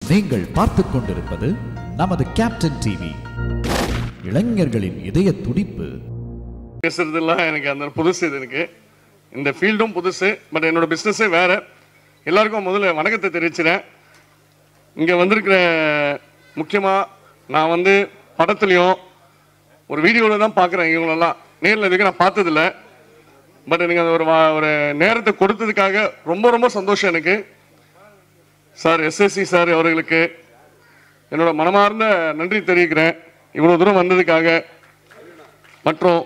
நீங்கள் பார்த்துக் கொண்டிருப்பது நமது கேப்டன் டிவி. இளைஞர்களின் இதய துடிப்பு. பேசுறதுலாம் எனக்கு அந்த புதுசு. இது எனக்கு இந்த ஃபீல்டும் புதுசு. பட் என்னோட பிஸ்னஸே வேற. எல்லாருக்கும் முதல்ல வணக்கத்தை தெரிவிச்சுறேன். இங்கே வந்திருக்கிற முக்கியமாக நான் வந்து படத்துலையும் ஒரு வீடியோவில் தான் பார்க்குறேன். இவங்களெல்லாம் நேரில் இதுக்கு நான் பார்த்ததில்ல. பட் எனக்கு அந்த ஒரு நேரத்தை கொடுத்ததுக்காக ரொம்ப ரொம்ப சந்தோஷம் எனக்கு. சார் எஸ்எஸ்சி சார் அவர்களுக்கு என்னோட மனமார்ந்த நன்றி தெரிவிக்கிறேன் இவ்வளோ தூரம் வந்ததுக்காக. மற்றும்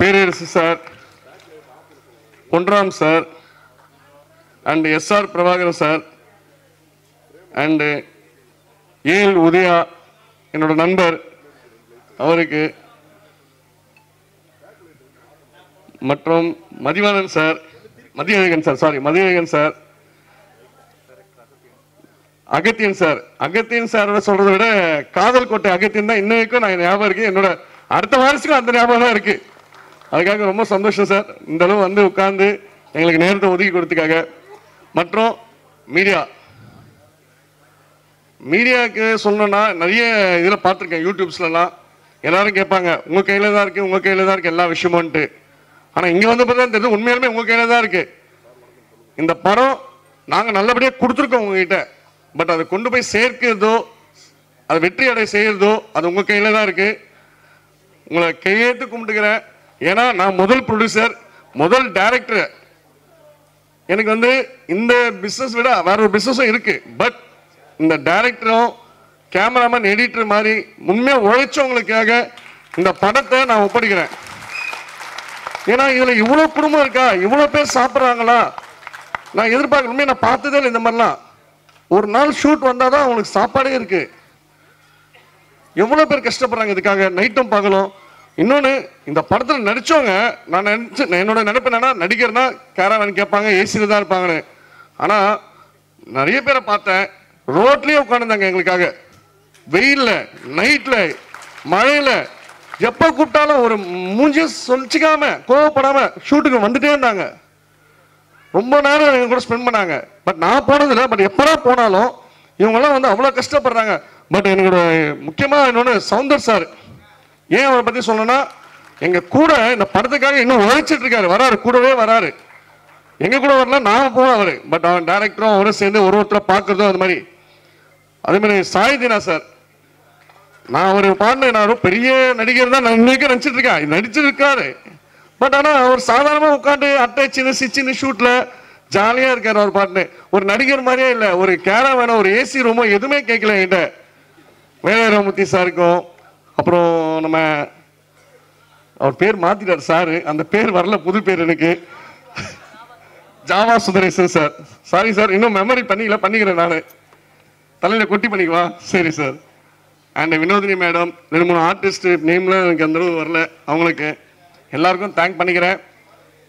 Perarasu sir, Ponram sir and S R Prabhakaran sir and A L Udhaya என்னோட நண்பர் அவருக்கு, மற்றும் மதியழகன் சார், அகத்தியன் சார் சொல்றதை விட காதல் கோட்டை அகத்தியன் தான் இன்ன வரைக்கும் நான் ஞாபகம் இருக்கு. என்னோட அடுத்த வாரத்துக்கும் அந்த ஞாபகம் தான் இருக்கு. அதுக்காக ரொம்ப சந்தோஷம் சார், இந்த அளவு வந்து உட்கார்ந்து எங்களுக்கு நேரத்தை ஒதுக்கி கொடுத்ததுக்காக. மற்றும் மீடியாவுக்கு சொல்லணும்னா நிறைய இதில் பார்த்துருக்கேன், யூடியூப்ஸ்லாம் எல்லாரும் கேட்பாங்க உங்கள் கையில் தான் இருக்கு எல்லா விஷயமும்ன்ட்டு. ஆனால் இங்கே வந்து பார்த்தா தெரியுது உண்மையாலுமே உங்கள் கையில் தான் இருக்கு. இந்த படம் நாங்கள் நல்லபடியாக கொடுத்துருக்கோம் உங்ககிட்ட. பட் அதை கொண்டு போய் சேர்க்கிறதோ அதை வெற்றி அடை செய்யறதோ அது உங்கள் கையில் தான் இருக்கு. உங்களை கையெழுத்து கும்பிட்டுக்கிறேன். ஏன்னா நான் முதல் ப்ரொடியூசர், முதல் டைரக்டர். எனக்கு வந்து இந்த பிஸ்னஸ் விட வேற ஒரு பிஸ்னஸும் இருக்கு. பட் இந்த டைரக்டரும் கேமராமேன் எடிட்டர் மாதிரி உண்மையாக உழைச்சவங்களுக்காக இந்த படத்தை நான் ஒப்படைக்கிறேன். ஏன்னா இதில் இவ்வளோ குடும்பம் இருக்கா, இவ்வளோ பேர் சாப்பிட்றாங்களா, நான் எதிர்பார்க்கணுமே. நான் பார்த்ததே இல்லை இந்த மாதிரிலாம். ஒரு நாள் ஷூட் வந்தால் தான் அவங்களுக்கு சாப்பாடே இருக்கு. எவ்வளோ பேர் கஷ்டப்படுறாங்க இதுக்காக, நைட்டும் பகலும். இன்னொன்று, இந்த படத்தில் நடித்தவங்க என்னோட நினைப்பு என்னன்னா, நடிகர்னா கேரவன் கேட்பாங்க, ஏசியில் தான் இருப்பாங்கன்னு. ஆனால் நிறைய பேரை பார்த்தேன் ரோட்லேயே உட்காந்துருந்தாங்க எங்களுக்காக. வெயிலில், நைட்டில், மழையில், எப்போ கூப்பிட்டாலும் ஒரு மூஞ்சியை சொல்லிச்சிக்காம கோவப்படாமல் ஷூட்டுக்கு வந்துட்டே இருந்தாங்க. ரொம்ப நேரம் எங்க கூட ஸ்பெண்ட் பண்ணாங்க. பட் நான் போனதில்லை. பட் எப்படா போனாலும் இவங்கெல்லாம் வந்து அவ்வளோ கஷ்டப்படுறாங்க. பட் என்னோட முக்கியமாக இன்னொன்று சவுந்தர் சார், ஏன் அவரை பற்றி சொல்லணும்னா, எங்கள் கூட இந்த படத்துக்காக இன்னும் உழைச்சிட்டு இருக்காரு. வராரு, கூடவே வராரு. எங்கள் கூட வரல, நான் போவேன் அவர். பட் அவன் டேரக்டரும் அவரும் சேர்ந்து ஒருத்தரை பார்க்குறதும் அது மாதிரி. அதே மாதிரி சாய்தினா சார், நான் அவர் பாடின நான் பெரிய நடிகர் தான் நான் இன்னைக்கு நினச்சிட்டு இருக்கேன், நடிச்சிருக்காரு. பட் ஆனால் அவர் சாதாரணமாக உட்காந்து அட்டை சின்ன ஷூட்டில் ஜாலியாக இருக்கார். அவர் பாட்டுன்னு ஒரு நடிகர் மாதிரியே இல்லை. ஒரு கேரவேனோ ஒரு ஏசி ரூமோ எதுவுமே கேட்கல என்கிட்ட. வேலராமூர்த்தி சாருக்கும், அப்புறம் நம்ம அவர் பேர் மாற்றிட்டார் சார், அந்த பேர் வரல, புது பேர் எனக்கு, Java Sundaresan sir. Sorry sir, இன்னும் மெமரி பண்ணிக்கிறேன் நான், தலையில் கொட்டி பண்ணிக்குவா. சரி சார். அண்ட் வினோதினி மேடம், 2-3 ஆர்டிஸ்ட் நேம்லாம் எனக்கு அந்த அளவு வரல. அவங்களுக்கு எல்லாருக்கும் தேங்க் பண்ணிக்கிறேன்.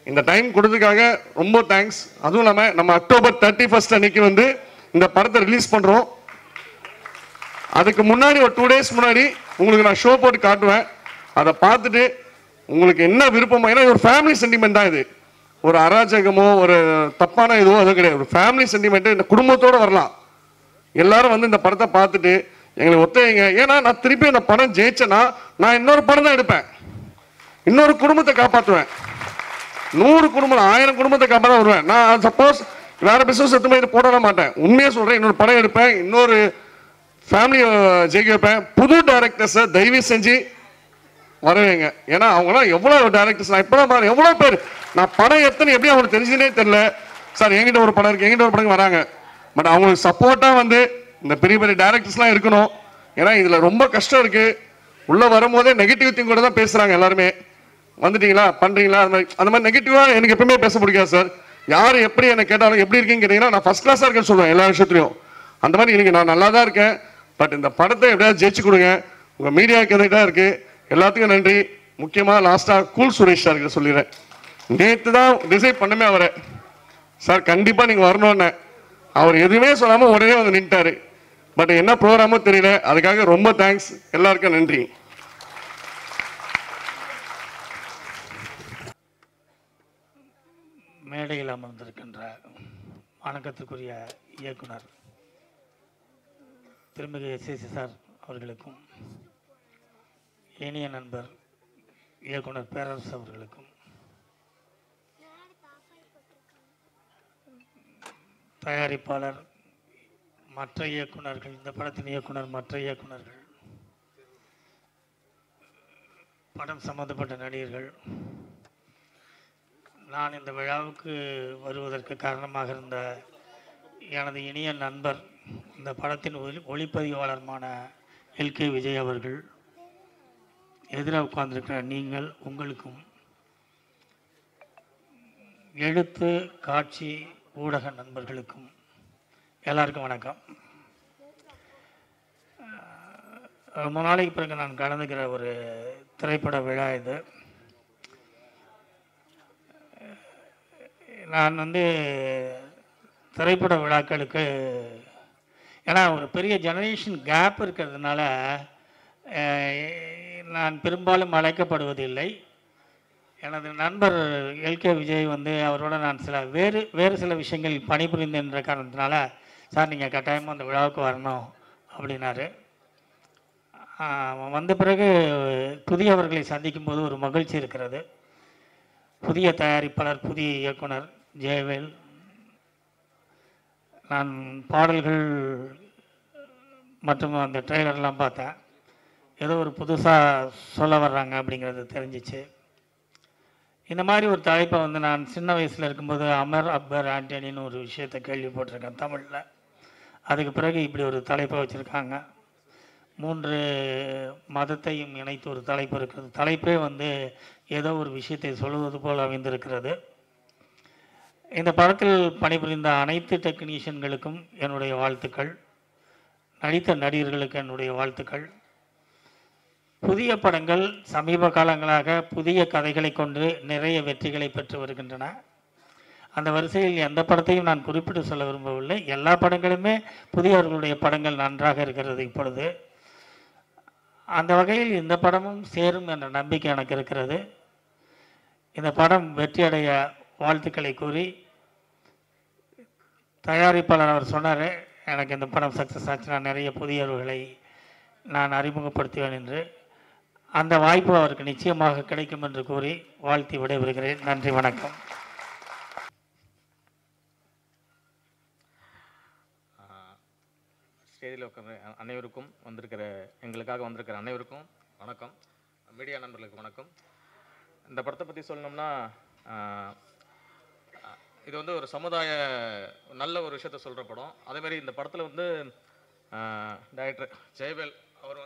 இந்த டைம் கொடுத்ததுக்காக ரொம்ப தேங்க்ஸ். அதுவும் இல்லாமல் நம்ம அக்டோபர் 31 அன்னைக்கு வந்து இந்த படத்தை ரிலீஸ் பண்ணுறோம். அதுக்கு முன்னாடி ஒரு 2 days முன்னாடி உங்களுக்கு நான் ஷோ போட்டு காட்டுவேன். அதை பார்த்துட்டு உங்களுக்கு என்ன விருப்பமோ, ஏன்னா ஒரு ஃபேமிலி சென்டிமெண்ட் தான் இது. ஒரு அராஜகமோ ஒரு தப்பான இதுவோ அதுவும் கிடையாது. ஒரு ஃபேமிலி சென்டிமெண்ட்டு, இந்த குடும்பத்தோடு வரலாம். எல்லாரும் வந்து இந்த படத்தை பார்த்துட்டு எங்களுக்கு ஒத்துழைங்க. ஏன்னா நான் திருப்பி இந்த படம் ஜெயிச்சேன்னா நான் இன்னொரு படம் தான் எடுப்பேன், இன்னொரு குடும்பத்தை காப்பாற்றுவேன். 100 குடும்பம் 1000 குடும்பத்தை காப்பாற்ற வருவேன். நான் சப்போஸ் வேற பிசினஸ் எதுவுமே இது போட மாட்டேன். உண்மையாக சொல்கிறேன், இன்னொரு படம் எடுப்பேன், இன்னொரு ஃபேமிலியை ஜெயிக்க வைப்பேன். புது டைரக்டர்ஸை தயவு செஞ்சு வரவேங்க. ஏன்னா அவங்களாம் எவ்வளோ டைரக்டர்ஸ், நான் இப்போதான் பாருங்க எவ்வளோ பேர் நான் படம் எத்தனை எப்படி அவங்களுக்கு தெரிஞ்சுனே தெரியல. சார் எங்கிட்ட ஒரு படம் இருக்கு, எங்கிட்ட ஒரு படம் வராங்க. பட் அவங்களுக்கு சப்போர்ட்டாக வந்து இந்த பெரிய பெரிய டைரக்டர்ஸ்லாம் இருக்கணும். ஏன்னா இதில் ரொம்ப கஷ்டம் இருக்குது. உள்ளே வரும்போதே நெகட்டிவ் திங் கூட தான் பேசுகிறாங்க எல்லாருமே. வந்துட்டீங்களா, பண்ணுறீங்களா, அந்த மாதிரி நெகட்டிவாக எனக்கு எப்பவுமே பேச பிடிக்காது சார். யார் எப்படி என்னை கேட்டாலும் எப்படி இருக்கீங்கன்னு கேட்டிங்கன்னா நான் ஃபஸ்ட் கிளாஸாக இருக்கேன்னு சொல்லுவேன் எல்லா விஷயத்துலையும். அந்த மாதிரி இன்னைக்கு நான் நல்லா தான் இருக்கேன். பட் இந்த படத்தை எப்படியாவது ஜெயிச்சு கொடுங்க. உங்கள் மீடியாவுக்கு எதிராக இருக்குது. எல்லாத்துக்கும் நன்றி. முக்கியமாக லாஸ்ட்டாக கூல் சுரேஷ் சார் கிட்ட சொல்லிடுறேன். நேற்று தான் டிசைட் பண்ணுமே அவரை, சார் கண்டிப்பாக நீங்கள் வரணும்னு. அவர் எதுவுமே சொல்லாமல் உடனே வந்து நின்ட்டாரு. பட் என்ன ப்ரோக்ராமோ தெரியல. அதுக்காக ரொம்ப தேங்க்ஸ். எல்லாருக்கும் நன்றி. மேடையில் அமர்ந்திருக்கின்ற வணக்கத்துக்குரிய இயக்குனர் திருமிகு எஸ்எஸ்சி சார் அவர்களுக்கும், இனிய நண்பர் இயக்குனர் பேரரசு அவர்களுக்கும், தயாரிப்பாளர், மற்ற இயக்குனர்கள், இந்த படத்தின் இயக்குனர், மற்ற இயக்குனர்கள், படம் சம்பந்தப்பட்ட நடிகர்கள், நான் இந்த விழாவுக்கு வருவதற்கு காரணமாக இருந்த எனது இனிய நண்பர், இந்த படத்தின் ஒளிப்பதிவாளருமான எல்கே விஜய் அவர்கள், எதிராக உட்கார்ந்திருக்கிற நீங்கள், உங்களுக்கும், எழுத்து, காட்சி, ஊடக நண்பர்களுக்கும் எல்லாருக்கும் வணக்கம். ரொம்ப நாளைக்கு பிறகு நான் கலந்துக்கிற ஒரு திரைப்பட விழா இது. நான் திரைப்பட விழாக்களுக்கு, ஏன்னா ஒரு பெரிய ஜெனரேஷன் கேப் இருக்கிறதுனால நான் பெரும்பாலும் அழைக்கப்படுவதில்லை. எனது நண்பர் எல்கே விஜய் அவரோட நான் வேறு சில விஷயங்கள் பணிபுரிந்தேன்ற காரணத்தினால, சார் நீங்கள் கட்டாயமாக அந்த விழாவுக்கு வரணும் அப்படின்னாரு. வந்த பிறகு புதியவர்களை சந்திக்கும் போது ஒரு மகிழ்ச்சி இருக்கிறது. புதிய தயாரிப்பாளர், புதிய இயக்குனர் ஜெயவேல். நான் பாடல்கள் மற்றும் அந்த ட்ரெய்லர்லாம் பார்த்தேன். ஏதோ ஒரு புதுசாக சொல்ல வர்றாங்க அப்படிங்கிறது தெரிஞ்சிச்சு. இந்த மாதிரி ஒரு தலைப்பை நான் சின்ன வயசில் இருக்கும்போது அமர் அக்பர் ஆண்டனின்னு ஒரு விஷயத்தை கேள்விப்பட்டிருக்கேன் தமிழில். அதுக்கு பிறகு இப்படி ஒரு தலைப்பை வச்சுருக்காங்க. 3 மதத்தையும் இணைத்து ஒரு தலைப்பு இருக்கிறது. தலைப்பே ஏதோ ஒரு விஷயத்தை சொல்லுவது போல் அமைந்திருக்கிறது. இந்த படத்தில் பணிபுரிந்த அனைத்து டெக்னீஷியன்களுக்கும் என்னுடைய வாழ்த்துக்கள். நடித்த நடிகர்களுக்கு என்னுடைய வாழ்த்துக்கள். புதிய படங்கள் சமீப காலங்களாக புதிய கதைகளை கொண்டு நிறைய வெற்றிகளை பெற்று வருகின்றன. அந்த வரிசையில் எந்த படத்தையும் நான் குறிப்பிட்டு சொல்ல விரும்பவில்லை. எல்லா படங்களுமே புதியவர்களுடைய படங்கள் நன்றாக இருக்கிறது இப்பொழுது. அந்த வகையில் இந்த படமும் சேரும் என்ற நம்பிக்கை எனக்கு இருக்கிறது. இந்த படம் வெற்றியடைய வாழ்த்துக்களை கூறி, தயாரிப்பாளர் அவர் சொன்னார், எனக்கு இந்த படம் சக்ஸஸ் ஆச்சுன்னா நிறைய புதியவர்களை நான் அறிமுகப்படுத்துவேன் என்று. அந்த வாய்ப்பு அவருக்கு நிச்சயமாக கிடைக்கும் என்று கூறி வாழ்த்தி விடைபெறுகிறேன். நன்றி, வணக்கம். ஸ்டேஜில் உட்கார அனைவருக்கும் எங்களுக்காக வந்திருக்கிற அனைவருக்கும் வணக்கம். மீடியா நண்பர்களுக்கு வணக்கம். இந்த படத்தை பற்றி சொல்லணும்னா, இது ஒரு சமுதாய நல்ல ஒரு விஷயத்த சொல்கிற படம். அதேமாதிரி இந்த படத்தில் டைரக்டர் ஜெயவேல் அவர்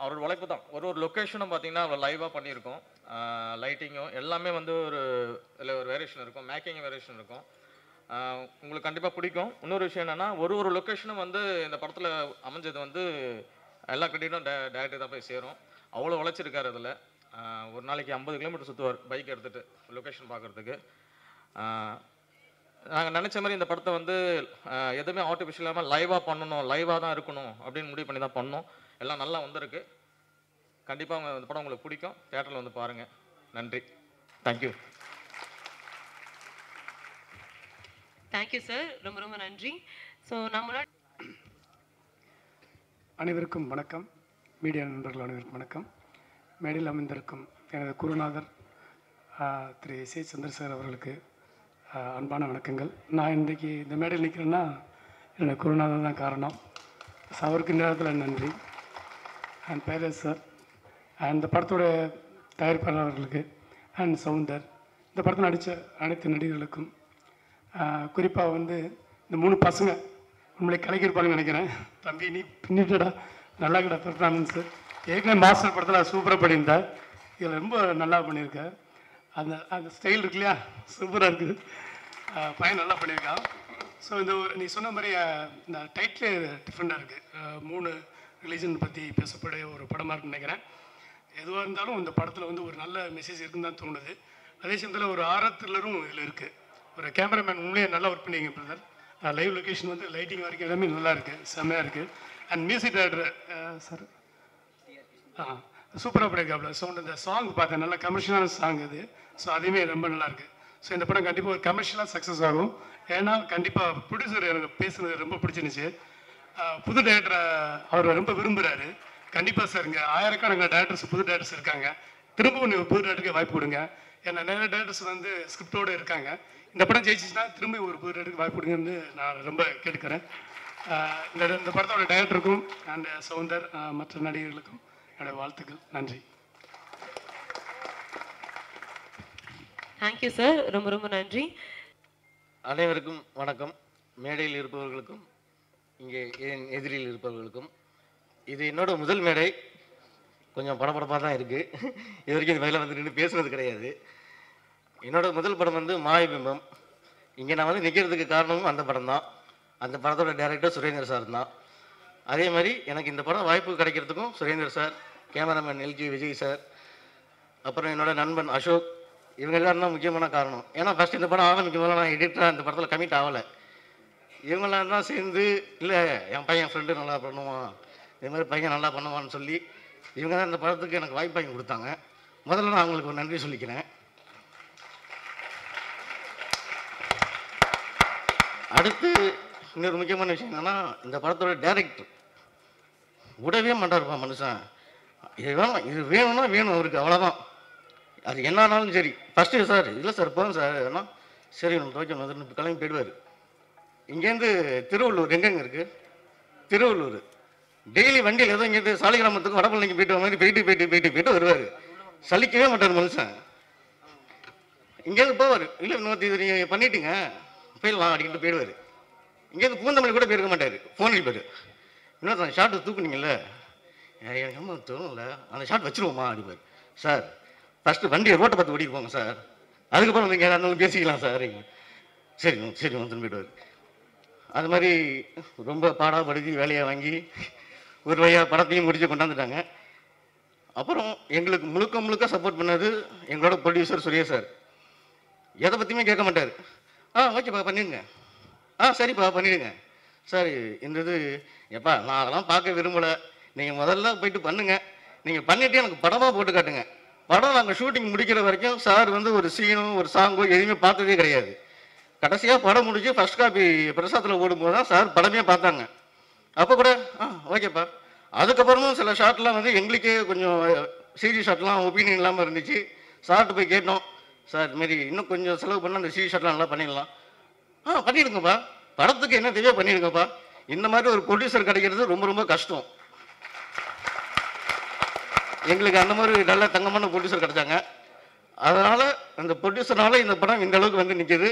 அவரோட உழைப்பு தான். ஒரு லொக்கேஷனும் பார்த்தீங்கன்னா அவர் லைவாக பண்ணியிருக்கோம். லைட்டிங்கும் எல்லாமே இதில் ஒரு வேரியேஷன் இருக்கும், மேக்கிங் வேரியேஷன் இருக்கும். உங்களுக்கு கண்டிப்பாக பிடிக்கும். இன்னொரு விஷயம் என்னென்னா, ஒரு லொக்கேஷனும் இந்த படத்தில் அமைஞ்சது எல்லா கிரெடிட்டும் டேரக்டர் தான் போய் சேரும். அவ்வளோ உழைச்சிருக்காரு. அதில் ஒரு நாளைக்கு 50 கிலோமீட்டர் சுற்றுவார் பைக் எடுத்துகிட்டு லொக்கேஷன் பார்க்குறதுக்கு. நாங்கள் நினச்ச மாதிரி இந்த படத்தை எதுவுமே ஆர்டிஃபிஷியலாக லைவாக பண்ணணும், லைவாக தான் இருக்கணும் அப்படின்னு முடிவு பண்ணி தான் பண்ணோம். எல்லாம் நல்லா வந்திருக்கு. கண்டிப்பாக இந்த படம் உங்களுக்கு பிடிக்கும். தியேட்டரில் பாருங்கள். நன்றி. தேங்க்யூ. தேங்க்யூ சார், ரொம்ப ரொம்ப நன்றி. ஸோ அனைவருக்கும் வணக்கம். மீடியா நண்பர்கள் அனைவருக்கும் வணக்கம். மேடையில் அமைந்திருக்கும் எனது குருநாதர் திரு எஸ்.ஏ. சந்திரசேகர் அவர்களுக்கு அன்பான வணக்கங்கள். நான் இன்றைக்கி இந்த மேடையில் நிற்கிறேன்னா என்னோட குருநாதர் தான் காரணம். அவருக்கு இந்த நேரத்தில் நன்றி. அண்ட் பேரஸ் சார், இந்த படத்தோட தயாரிப்பாளர்களுக்கு அண்ட் சவுந்தர், இந்த படத்தில் நடித்த அனைத்து நடிகர்களுக்கும், குறிப்பாக இந்த 3 பசங்க உண்மையிலே கலக்கியிருப்பாங்கன்னு நினைக்கிறேன். தம்பி நீ பின்னிட்டடா, நல்லா கிட்ட பெர்ஃபார்மன்ஸு. ஏற்கனவே மாஸ்டர் படத்தில் சூப்பராக பண்ணியிருந்தேன். இதில் ரொம்ப நல்லா பண்ணியிருக்கேன். அந்த ஸ்டைல் இருக்கு இல்லையா, சூப்பராக இருக்குது. பையன் நல்லா பண்ணியிருக்கான். ஸோ நீ சொன்ன மாதிரி இந்த டைட்டிலே டிஃப்ரெண்ட்டாக இருக்குது. 3 ரிலீஜன் பற்றி பேசப்படைய ஒரு படமாக இருக்குன்னு நினைக்கிறேன். எதுவாக இருந்தாலும் இந்த படத்தில் ஒரு நல்ல மெசேஜ் இருக்குன்னு தான் தோணுது. அதே சமயத்தில் ஒரு ஆர்ஆர் த்ரில்லரும் இதில் இருக்குது. ஒரு கேமராமேன் உண்மையே நல்லா ஒர்க் பண்ணிங்க பிரதர். லைவ் லொக்கேஷன் லைட்டிங் வரைக்கும் எல்லாமே நல்லா இருக்குது, செம்மையாக இருக்குது. அண்ட் மியூசிக் டைரக்டர் சார் சூப்பராக பண்ணியிருக்காப்புல. சவுண்ட் இந்த சாங் பார்த்தேன், நல்ல கமர்ஷியலான சாங் இது. ஸோ அதுவுமே ரொம்ப நல்லாயிருக்கு. ஸோ இந்த படம் கண்டிப்பாக ஒரு கமர்ஷியலாக சக்ஸஸ் ஆகும். ஏன்னா கண்டிப்பாக ப்ரொடியூசர் எனக்கு பேசுனது ரொம்ப பிடிச்சிருந்துச்சு. புது டேரக்டரை அவர் ரொம்ப விரும்புகிறாரு. கண்டிப்பாக சார் இங்கே ஆயிரக்கணக்கான டேரக்டர்ஸ் புது டேரக்டர்ஸ் இருக்காங்க. திரும்பவும் நீங்கள் புது டேரக்டருக்கு வாய்ப்பு கொடுங்க. ஏன்னா நிறைய டேரக்டர்ஸ் வந்து ஸ்கிரிப்டோடு இருக்காங்க. இந்த படம் ஜெயிச்சிச்சுன்னா திரும்பி ஒரு புது டேரக்டருக்கு வாய்ப்பு கொடுங்கன்னு நான் ரொம்ப கேட்டுக்கிறேன். இந்த படத்தோட டைரக்டருக்கும் அண்ட் சௌந்தர் மற்ற நடிகர்களுக்கும் என்னுடைய வாழ்த்துக்கள். நன்றி. தேங்க்யூ சார், ரொம்ப ரொம்ப நன்றி. அனைவருக்கும் வணக்கம். மேடையில் இருப்பவர்களுக்கும் இங்கே என் எதிரில் இருப்பவர்களுக்கும். இது என்னோட முதல் மேடை. கொஞ்சம் படபடப்பாக தான் இருக்குது. இது வரைக்கும் இது மேலே வந்து நின்று பேசுனது கிடையாது. என்னோட முதல் படம் வந்து மாயபிம்பம். இங்கே நான் வந்து நிற்கிறதுக்கு காரணமும் அந்த படம் தான். அந்த படத்தோட டைரக்டர் சுரேந்தர் சார் தான். அதே மாதிரி எனக்கு இந்த படம் வாய்ப்பு கிடைக்கிறதுக்கும் Surender sir, cameraman L G Vijay sir, அப்புறம் என்னோட நண்பன் அசோக், இவங்க எல்லாரும் தான் முக்கியமான காரணம். ஏன்னா ஃபஸ்ட் இந்த படம் ஆரம்பிக்கும் போது நான் எடிட்டராக இந்த படத்தில் கமிட் ஆகலை. இவங்களாம் தான் சேர்ந்து இல்லை என் பையன் ஃப்ரெண்டு நல்லா பண்ணுவான், இது மாதிரி பையன் நல்லா பண்ணுவான்னு சொல்லி இவங்க தான் இந்த படத்துக்கு எனக்கு வாய்ப்பு வாங்கி கொடுத்தாங்க. முதல்ல நான் அவங்களுக்கு ஒரு நன்றி சொல்லிக்கிறேன். அடுத்து இன்னொரு முக்கியமான விஷயம் என்னென்னா, இந்த படத்தோட டைரக்டர் விடவே மாட்டார்ப்பா மனுஷன். இது வேணும், இது வேணும்னா வேணும் அவருக்கு, அவ்வளோதான். அது என்ன ஆனாலும் சரி. ஃபஸ்ட்டு சார் இல்லை சார் போதும் சார் ஏன்னா சரி நம்ம துவைக்கணும் வந்து கிளம்பி போயிடுவார். இங்கேருந்து திருவள்ளூர் எங்கெங்கே இருக்குது? திருவள்ளூர் டெய்லி வண்டியில் ஏதோ இங்கேருந்து சாலிகிராமத்துக்கு வடபழனிக்கு போயிட்டு மாதிரி போயிட்டு வருவார். சலிக்கவே மாட்டார் மனுஷன். இங்கேருந்து போவார். இல்லை இன்னொரு இது நீங்கள் பண்ணிட்டீங்க போயிடலாம் அடிக்கிட்டு போயிடுவார். இங்கேருந்து பூந்தமல்லி கூட போயிருக்க மாட்டார். ஃபோன் அடிப்பார். இன்னொரு ஷார்ட்டு தூக்குனீங்கல்ல எனக்கு நம்ம தோணும்ல அந்த ஷார்ட் வச்சுருவோமா அடிப்பார். சார் ஃபஸ்ட்டு வண்டியை ரோட்டை பார்த்து ஓடிட்டு போங்க சார், அதுக்கப்புறம் நீங்கள் இருந்தாலும் பேசிக்கலாம் சார். சரி சரி வந்துன்னு போயிடுவார். அது மாதிரி ரொம்ப பாடாப்படுத்தி வேலையை வாங்கி ஒரு வழியாக படத்தையும் முடிச்சு கொண்டாந்துட்டாங்க. அப்புறம் எங்களுக்கு முழுக்க முழுக்க சப்போர்ட் பண்ணது எங்களோட ப்ரொடியூசர் சுரேஷ் சார். எதை பற்றியுமே கேட்க மாட்டார். ஓகேப்பா பண்ணிடுங்க, சரிப்பா பண்ணிடுங்க சார். இந்த இது எப்பா நான் அதெல்லாம் பார்க்க விரும்பலை, நீங்கள் முதல்ல போயிட்டு பண்ணுங்கள், நீங்கள் பண்ணிவிட்டு எனக்கு படமாக போட்டு காட்டுங்க. படம் நாங்கள் ஷூட்டிங் முடிக்கிற வரைக்கும் சார் வந்து ஒரு சீனோ ஒரு சாங்கோ எதுவுமே பார்த்ததே கிடையாது. கடைசியாக படம் முடிஞ்சு ஃபஸ்ட் காப்பி பிரசாத்தில் ஓடும்போது தான் சார் படமே பார்த்தாங்க. அப்போ கூட ஓகேப்பா. அதுக்கப்புறமும் சில ஷாட்லாம் வந்து எங்களுக்கே கொஞ்சம் சீரியஸ் ஷாட்லாம் ஒப்பீனியன் இல்லாமல் இருந்துச்சு. சார்ட்டு போய் கேட்டோம், சார் இதுமாரி இன்னும் கொஞ்சம் செலவு பண்ணால் அந்த சீரியஸ் ஷாட்லாம் நல்லா பண்ணிடலாம். பண்ணிடுங்கப்பா, படத்துக்கு என்ன தேவையோ பண்ணிடுங்கப்பா. இந்த மாதிரி ஒரு ப்ரொடியூசர் கிடைக்கிறது ரொம்ப ரொம்ப கஷ்டம். எங்களுக்கு அந்த மாதிரி நல்ல தங்கமான ப்ரொடியூசர் கிடைச்சாங்க. அதனால் அந்த ப்ரொடியூசர்னால இந்த படம் இந்த அளவுக்கு வந்து நிற்கிது.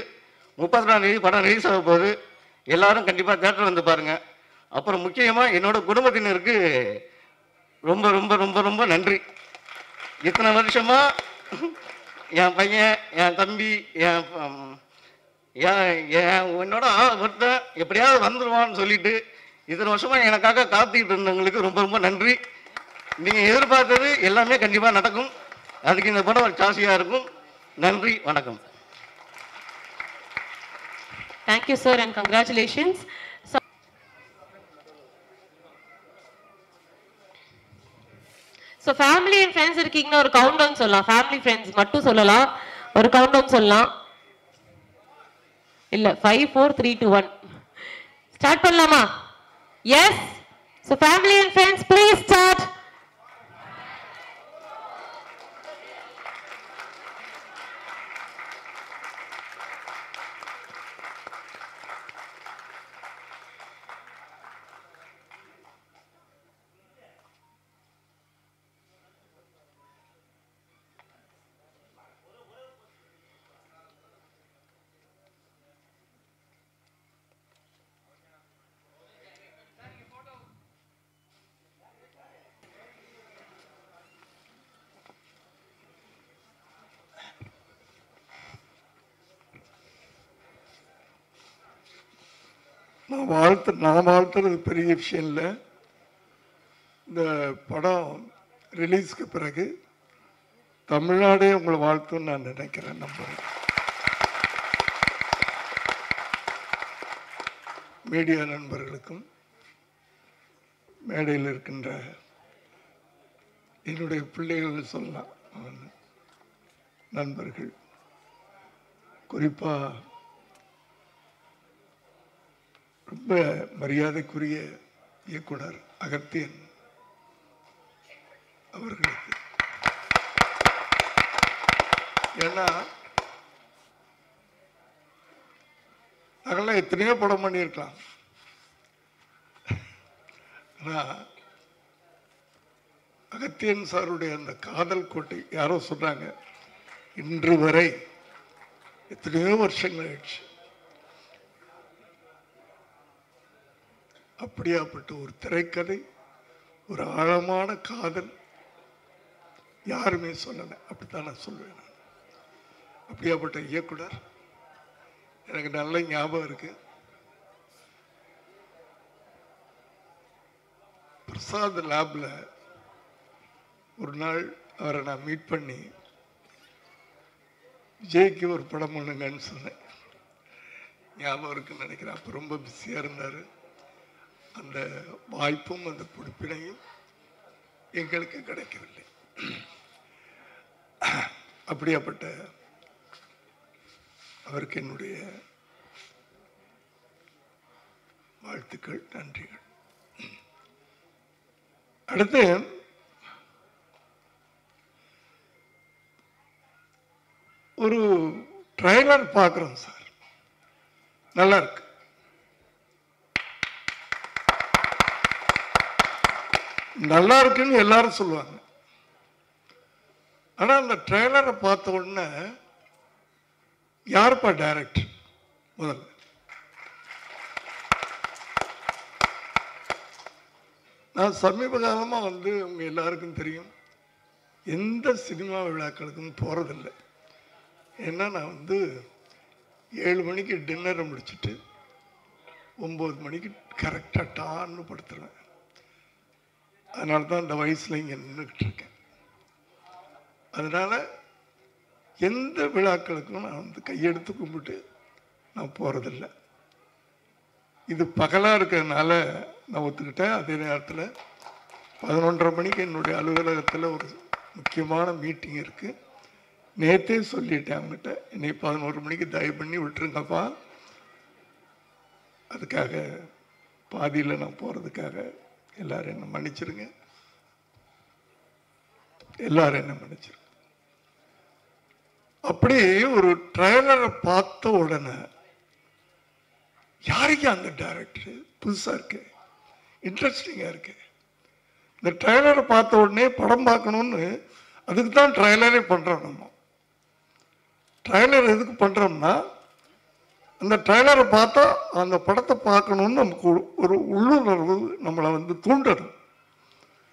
32ஆம் தேதி படம் ரிலீஸ் ஆக போகுது. எல்லாரும் கண்டிப்பாக தேட்டர் வந்து பாருங்கள். அப்புறம் முக்கியமாக என்னோட குடும்பத்தினருக்கு ரொம்ப ரொம்ப ரொம்ப ரொம்ப நன்றி. இத்தனை வருஷமாக என் பையன் என் தம்பி என்னோட ஒருத்தன் எப்படியாவது வந்துடுவான்னு சொல்லிட்டு இத்தனை வருஷமாக எனக்காக காத்துக்கிட்டு இருந்தவங்களுக்கு ரொம்ப ரொம்ப நன்றி. நீங்கள் எதிர்பார்த்தது எல்லாமே கண்டிப்பாக நடக்கும். அதுக்கு இந்த படம் ஒரு சாசியாக இருக்கும். நன்றி, வணக்கம். Thank you sir and congratulations. So family and friends இருக்கீங்கன்னா ஒரு கவுண்ட் டவுன் சொல்லலாம். ஃபேமிலி ஃப்ரெண்ட்ஸ் மட்டும் சொல்லலாம், ஒரு கவுண்ட் டவுன் சொல்லலாம். இல்ல 5 4 3 2 1 ஸ்டார்ட் பண்ணலாமா? S. So family and friends please start. நான் வாழ்த்துறது பெரிய விஷயம் இல்லை. இந்த படம் ரிலீஸ்க்கு பிறகு தமிழ்நாடே உங்களை வாழ்த்துன்னு நான் நினைக்கிறேன், நம்புறேன். மீடியா நண்பர்களுக்கும் மேடையில் இருக்கின்ற என்னுடைய பிள்ளைகள் சொல்லலாம் நண்பர்கள், குறிப்பாக ரொம்ப மரியாதைக்குரிய இயக்குனர் அகத்தியன் அவர்களுக்கு. ஏன்னா நாங்கள்லாம் எத்தனையோ படம் பண்ணியிருக்கலாம். ஆனால் அகத்தியன் சாருடைய அந்த காதல் கோட்டை யாரோ சொன்னாங்க, இன்று வரை எத்தனையோ வருஷங்கள் ஆயிடுச்சு. அப்படியாப்பட்ட ஒரு திரைக்கதை, ஒரு ஆழமான காதல் யாருமே சொல்லலை. அப்படித்தான் நான் சொல்லுவேன். நான் அப்படியாப்பட்ட இயக்குனர் எனக்கு நல்ல ஞாபகம் இருக்கு. பிரசாத் லேப்ல ஒரு நாள் அவரை நான் மீட் பண்ணி விஜய்க்கு ஒரு படம் பண்ணுங்கன்னு சொன்னேன். ஞாபகம் இருக்குன்னு நினைக்கிறேன். அப்போ ரொம்ப பிஸியாக இருந்தார். அந்த வாய்ப்பும் அந்த பொறுப்பினையும் எங்களுக்கு கிடைக்கவில்லை. அப்படியாப்பட்ட அவருக்கு என்னுடைய வாழ்த்துக்கள், நன்றிகள். அடுத்து ஒரு ட்ரைலர் பார்க்குறோம் சார், நல்லா இருக்கு. நல்லா இருக்குன்னு எல்லாரும் சொல்லுவாங்க. ஆனா அந்த ட்ரெய்லரை பார்த்த உடனே யாருப்பா டைரக்டர்? முதல்ல நான் சமீப காலமாக உங்க எல்லாருக்கும் தெரியும், எந்த சினிமா விழாக்களுக்கும் போறதில்லை. ஏன்னா நான் 7 மணிக்கு டின்னரை முடிச்சுட்டு 9 மணிக்கு கரெக்டாக டான்னு படுத்துருவேன். அதனால தான் இந்த வயசுல இங்கே நின்றுக்கிட்டு இருக்கேன். அதனால எந்த விழாக்களுக்கும் நான் கையெடுத்து கும்பிட்டு நான் போறதில்லை. இது பகலாக இருக்கிறதுனால நான் ஒத்துக்கிட்டேன். அதே நேரத்தில் 11:30 மணிக்கு என்னுடைய அலுவலகத்தில் ஒரு முக்கியமான மீட்டிங் இருக்கு. நேற்றே சொல்லிட்டேன் அவங்ககிட்ட, என்னை 11 மணிக்கு தயவு பண்ணி விட்டுருங்கப்பா. அதுக்காக பாதியில் நான் போகிறதுக்காக எல்லாரும் என்ன மன்னிச்சிருங்க, எல்லாரும் என்ன மன்னிச்சிருங்க. அப்படி ஒரு ட்ரெய்லரை பார்த்த உடனே யாருக்கு அந்த டைரக்டர் புதுசா இருக்கு, இன்ட்ரெஸ்டிங்கா இருக்கு. இந்த ட்ரெய்லரை பார்த்த உடனே படம் பார்க்கணும்னு, அதுக்கு தான் ட்ரெய்லரே பண்றோம். நம்ம ட்ரெய்லர் எதுக்கு பண்றோம்னா, அந்த ட்ரெய்லரை பார்த்தா அந்த படத்தை பார்க்கணும்னு நமக்கு ஒரு உள்ளுணர்வு நம்மளை தூண்டணும்.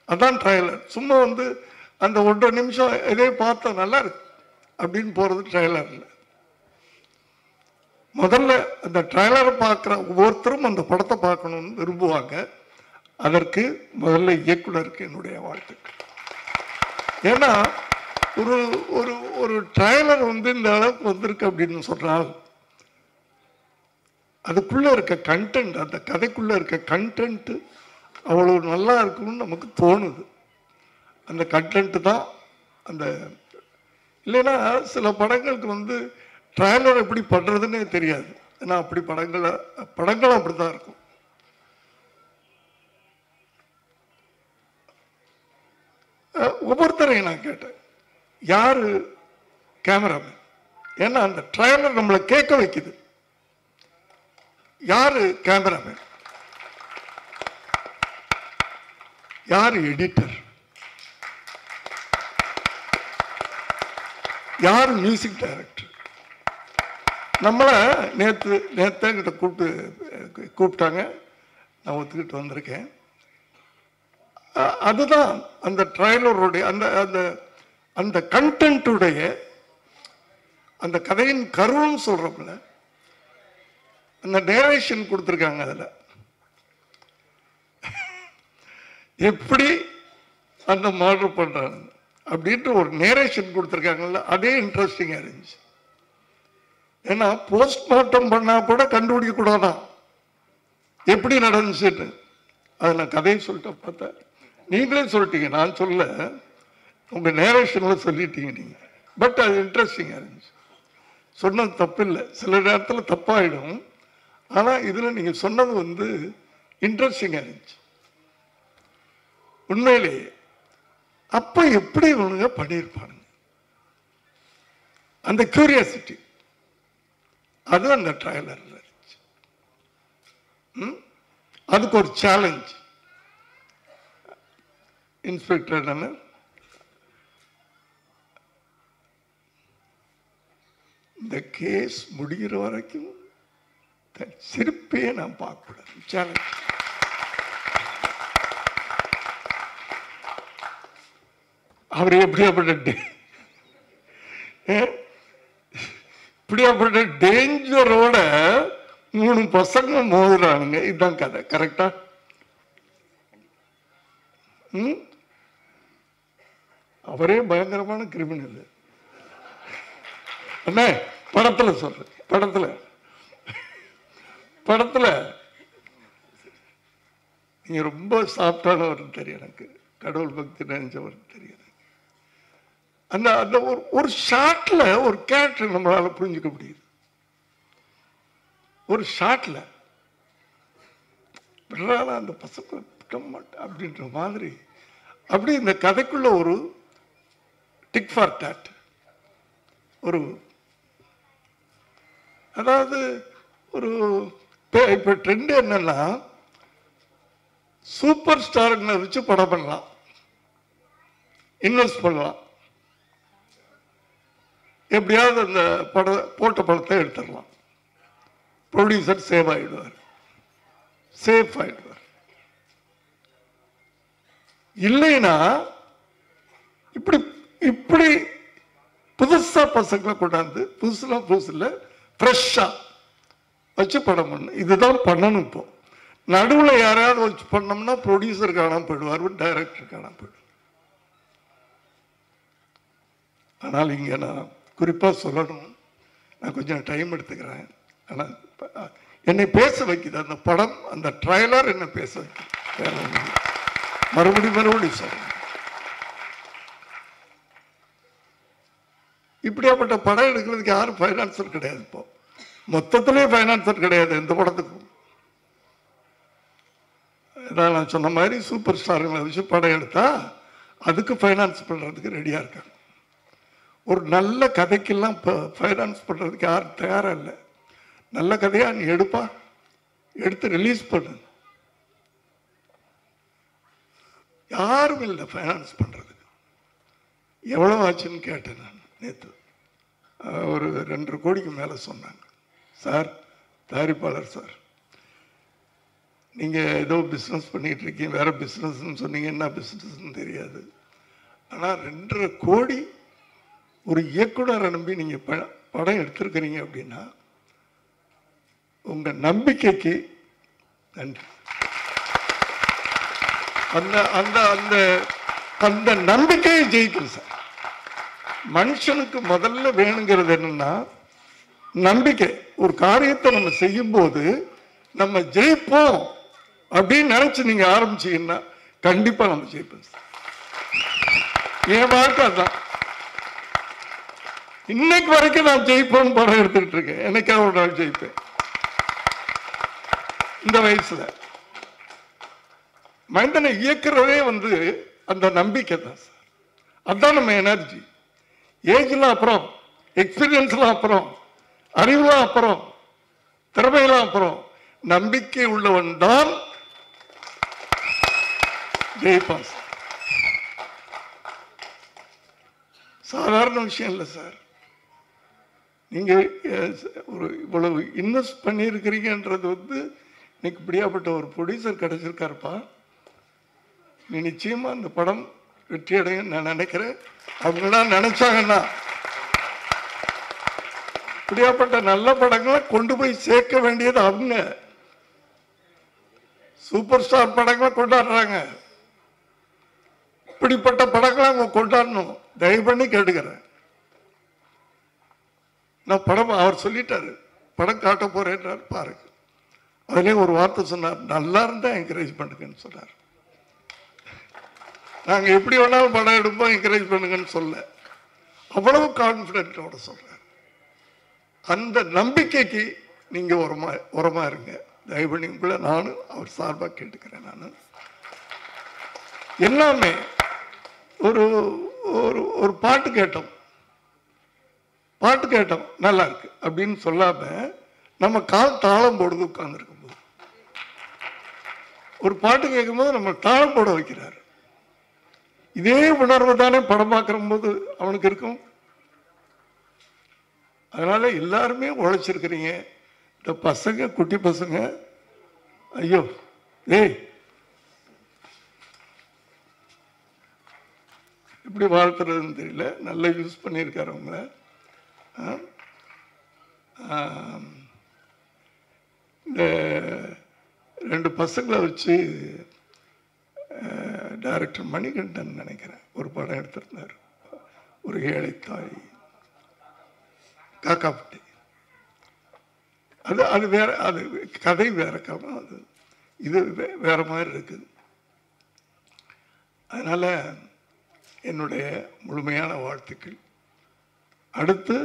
அதான் ட்ரெய்லர். சும்மா அந்த 1.5 நிமிஷம் இதே பார்த்தா நல்லா இருக்கு அப்படின்னு போறது ட்ரெய்லர் இல்லை. முதல்ல அந்த ட்ரெய்லரை பார்க்குற ஒவ்வொருத்தரும் அந்த படத்தை பார்க்கணும்னு விரும்புவாங்க. அதற்கு முதல்ல இயக்குனருக்கு என்னுடைய வாழ்த்துக்கள். ஏன்னா ஒரு ஒரு ஒரு ட்ரெய்லர் இந்த அளவுக்கு வந்திருக்கு அப்படின்னு சொன்னால், அதுக்குள்ள இருக்க கண்டென்ட், அந்த கதைக்குள்ள இருக்க கண்டென்ட் அவ்வளவு நல்லா இருக்குன்னு நமக்கு தோணுது. அந்த கண்டென்ட் தான் அந்த, இல்லைன்னா சில படங்களுக்கு ட்ரெய்லர் எப்படி பண்றதுன்னே தெரியாது. ஏன்னா அப்படி படங்கள் அப்படித்தான் இருக்கும். ஒவ்வொருத்தரையும் நான் கேட்டேன், யாரு கேமராமேன்? ஏன்னா அந்த ட்ரெய்லர் நம்மளை கேட்க வைக்குது. யாரு கேமராமேன்? யாரு எடிட்டர்? யாரு மியூசிக் டைரக்டர்? நம்மளை நேற்று கூப்பிட்டாங்க, நான் ஒத்துக்கிட்டு வந்திருக்கேன். அதுதான் அந்த ட்ரெய்லருடைய அந்த அந்த கண்டென்ட்டுடைய அந்த கதையின் கருன்னு சொல்றோம்ல, அந்த நேரேஷன் கொடுத்துருக்காங்க. அதில் எப்படி அந்த மர்டர் பண்றாங்க அப்படின்ட்டு ஒரு நேரேஷன் கொடுத்துருக்காங்கல்ல, அதே இன்ட்ரெஸ்டிங்கா இருந்துச்சு. ஏன்னா போஸ்ட்மார்ட்டம் பண்ணா கூட கண்டுபிடிக்க கூடாதான் எப்படி நடந்துச்சுன்னு. அதை நான் கதையை சொல்லிட்டு பார்த்தா நீங்களே சொல்லிட்டீங்க, நான் சொல்ல, உங்க நேரேஷன்ல சொல்லிட்டீங்க நீங்க. பட் அது இன்ட்ரெஸ்டிங்கா இருந்துச்சு. சொன்னது தப்பு இல்லை, சில நேரத்தில் தப்பாயிடும். ஆனா இதுல நீங்க சொன்னது இன்ட்ரெஸ்டிங்கா இருந்துச்சு. உண்மையிலேயே அப்ப எப்படி இவனுங்க பண்ணியிருப்பானுங்க, அந்த கியூரியாசிட்டி அது அந்த ட்ரைலர்ல இருந்துச்சு. அதுக்கு ஒரு சேலஞ்ச். இன்ஸ்பெக்டர் என்ன, இந்த கேஸ் முடிகிற வரைக்கும் சிரிப்பையே நான் பார்க்கக்கூடாது. சேலஞ்ச். அவர் எப்படியாப்பட்ட இப்படியாப்பட்ட டேஞ்சரோட 3 பசங்க மோதுறானுங்க. இதுதான் கதை. கரெக்டா? அவரே பயங்கரமான கிரிமினல். என்ன படத்துல சொல்றேன், படத்துல நீங்க ரொம்ப சாஃப்டானவர் தெரியும் எனக்கு, கடவுள் பக்தி நினைச்சவர் தெரியும். அந்த அந்த ஒரு ஷாட்ல ஒரு கேரக்டர் நம்மளால புரிஞ்சுக்க முடியுது. ஒரு ஷாட்ல அந்த பசங்க அப்படின்ற மாதிரி அப்படி இந்த கதைக்குள்ள ஒரு டிக் ஃபார் டாட், ஒரு அதாவது ஒரு இப்ப ட்ரெண்ட் என்னன்னா சூப்பர் ஸ்டாருங்களை வச்சு படம் பண்ணலாம், இன்வெஸ்ட் பண்ணலாம், எப்படியாவது அந்த போட்ட படத்தை எடுத்துடலாம், ப்ரொடியூசர் சேஃப் ஆயிடுவார். இல்லைன்னா இப்படி இப்படி புதுசா பசங்களை கொண்டாந்து புதுசுல ஃப்ரெஷ்ஷா வச்சு படம் பண்ணு. இதுதான் பண்ணணும். இப்போ நடுவில் யாரையாவது வச்சு பண்ணோம்னா ப்ரொடியூசர் காணாம போயிடுவார், டைரக்டர் காணாம போயிடுவார். ஆனால் இங்க நான் குறிப்பா சொல்லணும், நான் கொஞ்சம் டைம் எடுத்துக்கிறேன். ஆனால் என்னை பேச வைக்குது அந்த படம், அந்த ட்ரைலர் என்ன பேச வைக்குது. மறுபடியும் சொல்றேன், இப்படியாப்பட்ட படம் எடுக்கிறதுக்கு யாரும் ஃபைனான்சர் கிடையாது. இப்போ மொத்தத்திலே ஃபைனான்சர் கிடையாது எந்த படத்துக்கும். நான் சொன்ன மாதிரி சூப்பர் ஸ்டாருங்களை வச்சு படம் எடுத்தா அதுக்கு ஃபைனான்ஸ் பண்றதுக்கு ரெடியா இருக்காங்க. ஒரு நல்ல கதைக்கெல்லாம் ஃபைனான்ஸ் பண்றதுக்கு யாரும் தயாரா இல்லை. நல்ல கதையா நீ எடுப்பா, எடுத்து ரிலீஸ் பண்ணு, யாரும் இல்லை ஃபைனான்ஸ் பண்றதுக்கு. எவ்வளவு ஆச்சுன்னு கேட்டேன் நான் நேற்று. ஒரு 2.5 கோடிக்கு மேல சொன்னாங்க. சார், தயாரிப்பாளர் சார், நீங்க ஏதோ பிசினஸ் பண்ணிட்டு இருக்கீங்க, வேற பிசினஸ் சொன்னீங்க, என்ன பிசினஸ் தெரியாது. ஆனா 2.5 கோடி ஒரு இயக்குனரை நம்பி நீங்க படம் எடுத்திருக்கிறீங்க அப்படின்னா உங்க நம்பிக்கைக்கு நன்றி. அந்த அந்த அந்த அந்த நம்பிக்கையை ஜெயிக்கும் சார். மனுஷனுக்கு முதல்ல வேணுங்கிறது என்னன்னா நம்பிக்கை. ஒரு காரியத்தை நம்ம செய்யும் போது நம்ம ஜெயிப்போம் அப்படின்னு நினைச்சு நீங்க ஆரம்பிச்சீங்கன்னா கண்டிப்பா நம்ம ஜெயிப்போம் சார். என் வாழ்க்கை அதான். இன்னைக்கு வரைக்கும் நான் ஜெயிப்போம் படம் எடுத்துட்டு இருக்கேன். என்னைக்காவது ஒரு நாள் ஜெயிப்பேன். இந்த வயசுல மனிதனை இயக்கிறதே அந்த நம்பிக்கை தான் சார். அதுதான் நம்ம எனர்ஜி. ஏஜ்லாம் அப்புறம், எக்ஸ்பீரியன்ஸ்லாம் அப்புறம், அறிவுலாம் அப்புறம், திறமையெல்லாம் அப்புறம், நம்பிக்கை உள்ளவன் தான் ஜெயிப்பான் சார். சாதாரண விஷயம் இல்லை சார். நீங்க ஒரு இவ்வளவு இன்வெஸ்ட் பண்ணியிருக்கிறீங்கன்றது இன்னைக்கு இப்படியாப்பட்ட ஒரு ப்ரொடியூசர் கிடைச்சிருக்காருப்பா. நீ நிச்சயமா அந்த படம் வெற்றி அடையும் நான் நினைக்கிறேன். அவங்களாம் நினைச்சாங்கன்னா இப்படியாப்பட்ட நல்ல படங்களை கொண்டு போய் சேர்க்க வேண்டியது அவங்க. சூப்பர் ஸ்டார் படங்களை கொண்டாடுறாங்க, இப்படிப்பட்ட படங்களை அவங்க கொண்டாடணும். தயவு பண்ணி கேட்டுக்கிறேன். நான் படம் அவர் சொல்லிட்டாரு, படம் காட்ட போறேன்றார் பாருங்க. அதுலேயே ஒரு வார்த்தை சொன்னார், நல்லா இருந்தா என்கரேஜ் பண்ணுங்கன்னு சொன்னார். நாங்க எப்படி வேணாலும் படம் எடுப்போம், என்கரேஜ் பண்ணுங்கன்னு சொல்ல, அவ்வளவு கான்பிடென்டோட சொல்றாரு. அந்த நம்பிக்கைக்கு நீங்க உரமா இருங்க. தயவு பண்ணி உங்களை நானும் அவர் சார்பாக கேட்டுக்கிறேன். நான் எல்லாமே ஒரு ஒரு ஒரு பாட்டு கேட்டோம் நல்லா இருக்கு அப்படின்னு சொல்லாம நம்ம கால் தாளம் போடுறது உட்கார்ந்துருக்கும் போது ஒரு பாட்டு கேட்கும்போது நம்ம தாளம் போட வைக்கிறார். இதே உணர்வு தானே படம் பார்க்கிற போது அவனுக்கு இருக்கும். அதனால எல்லாருமே உழைச்சிருக்கிறீங்க. இந்த பசங்க குட்டி பசங்க ஐயோ ஏய் எப்படி வாழ்த்துறதுன்னு தெரியல. நல்லா யூஸ் பண்ணியிருக்காரு அவங்கள. இந்த 2 பசங்களை வச்சு டைரக்டர் மணிகண்டன் நினைக்கிறேன் ஒரு படம் எடுத்திருந்தார். ஒரு ஏழை தாய் காக்காப்பட்டி. அது வேற, அது கதை வேற கதை, அது இது வேற மாதிரி இருக்குது. அதனால என்னுடைய முழுமையான வாழ்த்துக்கள். அடுத்து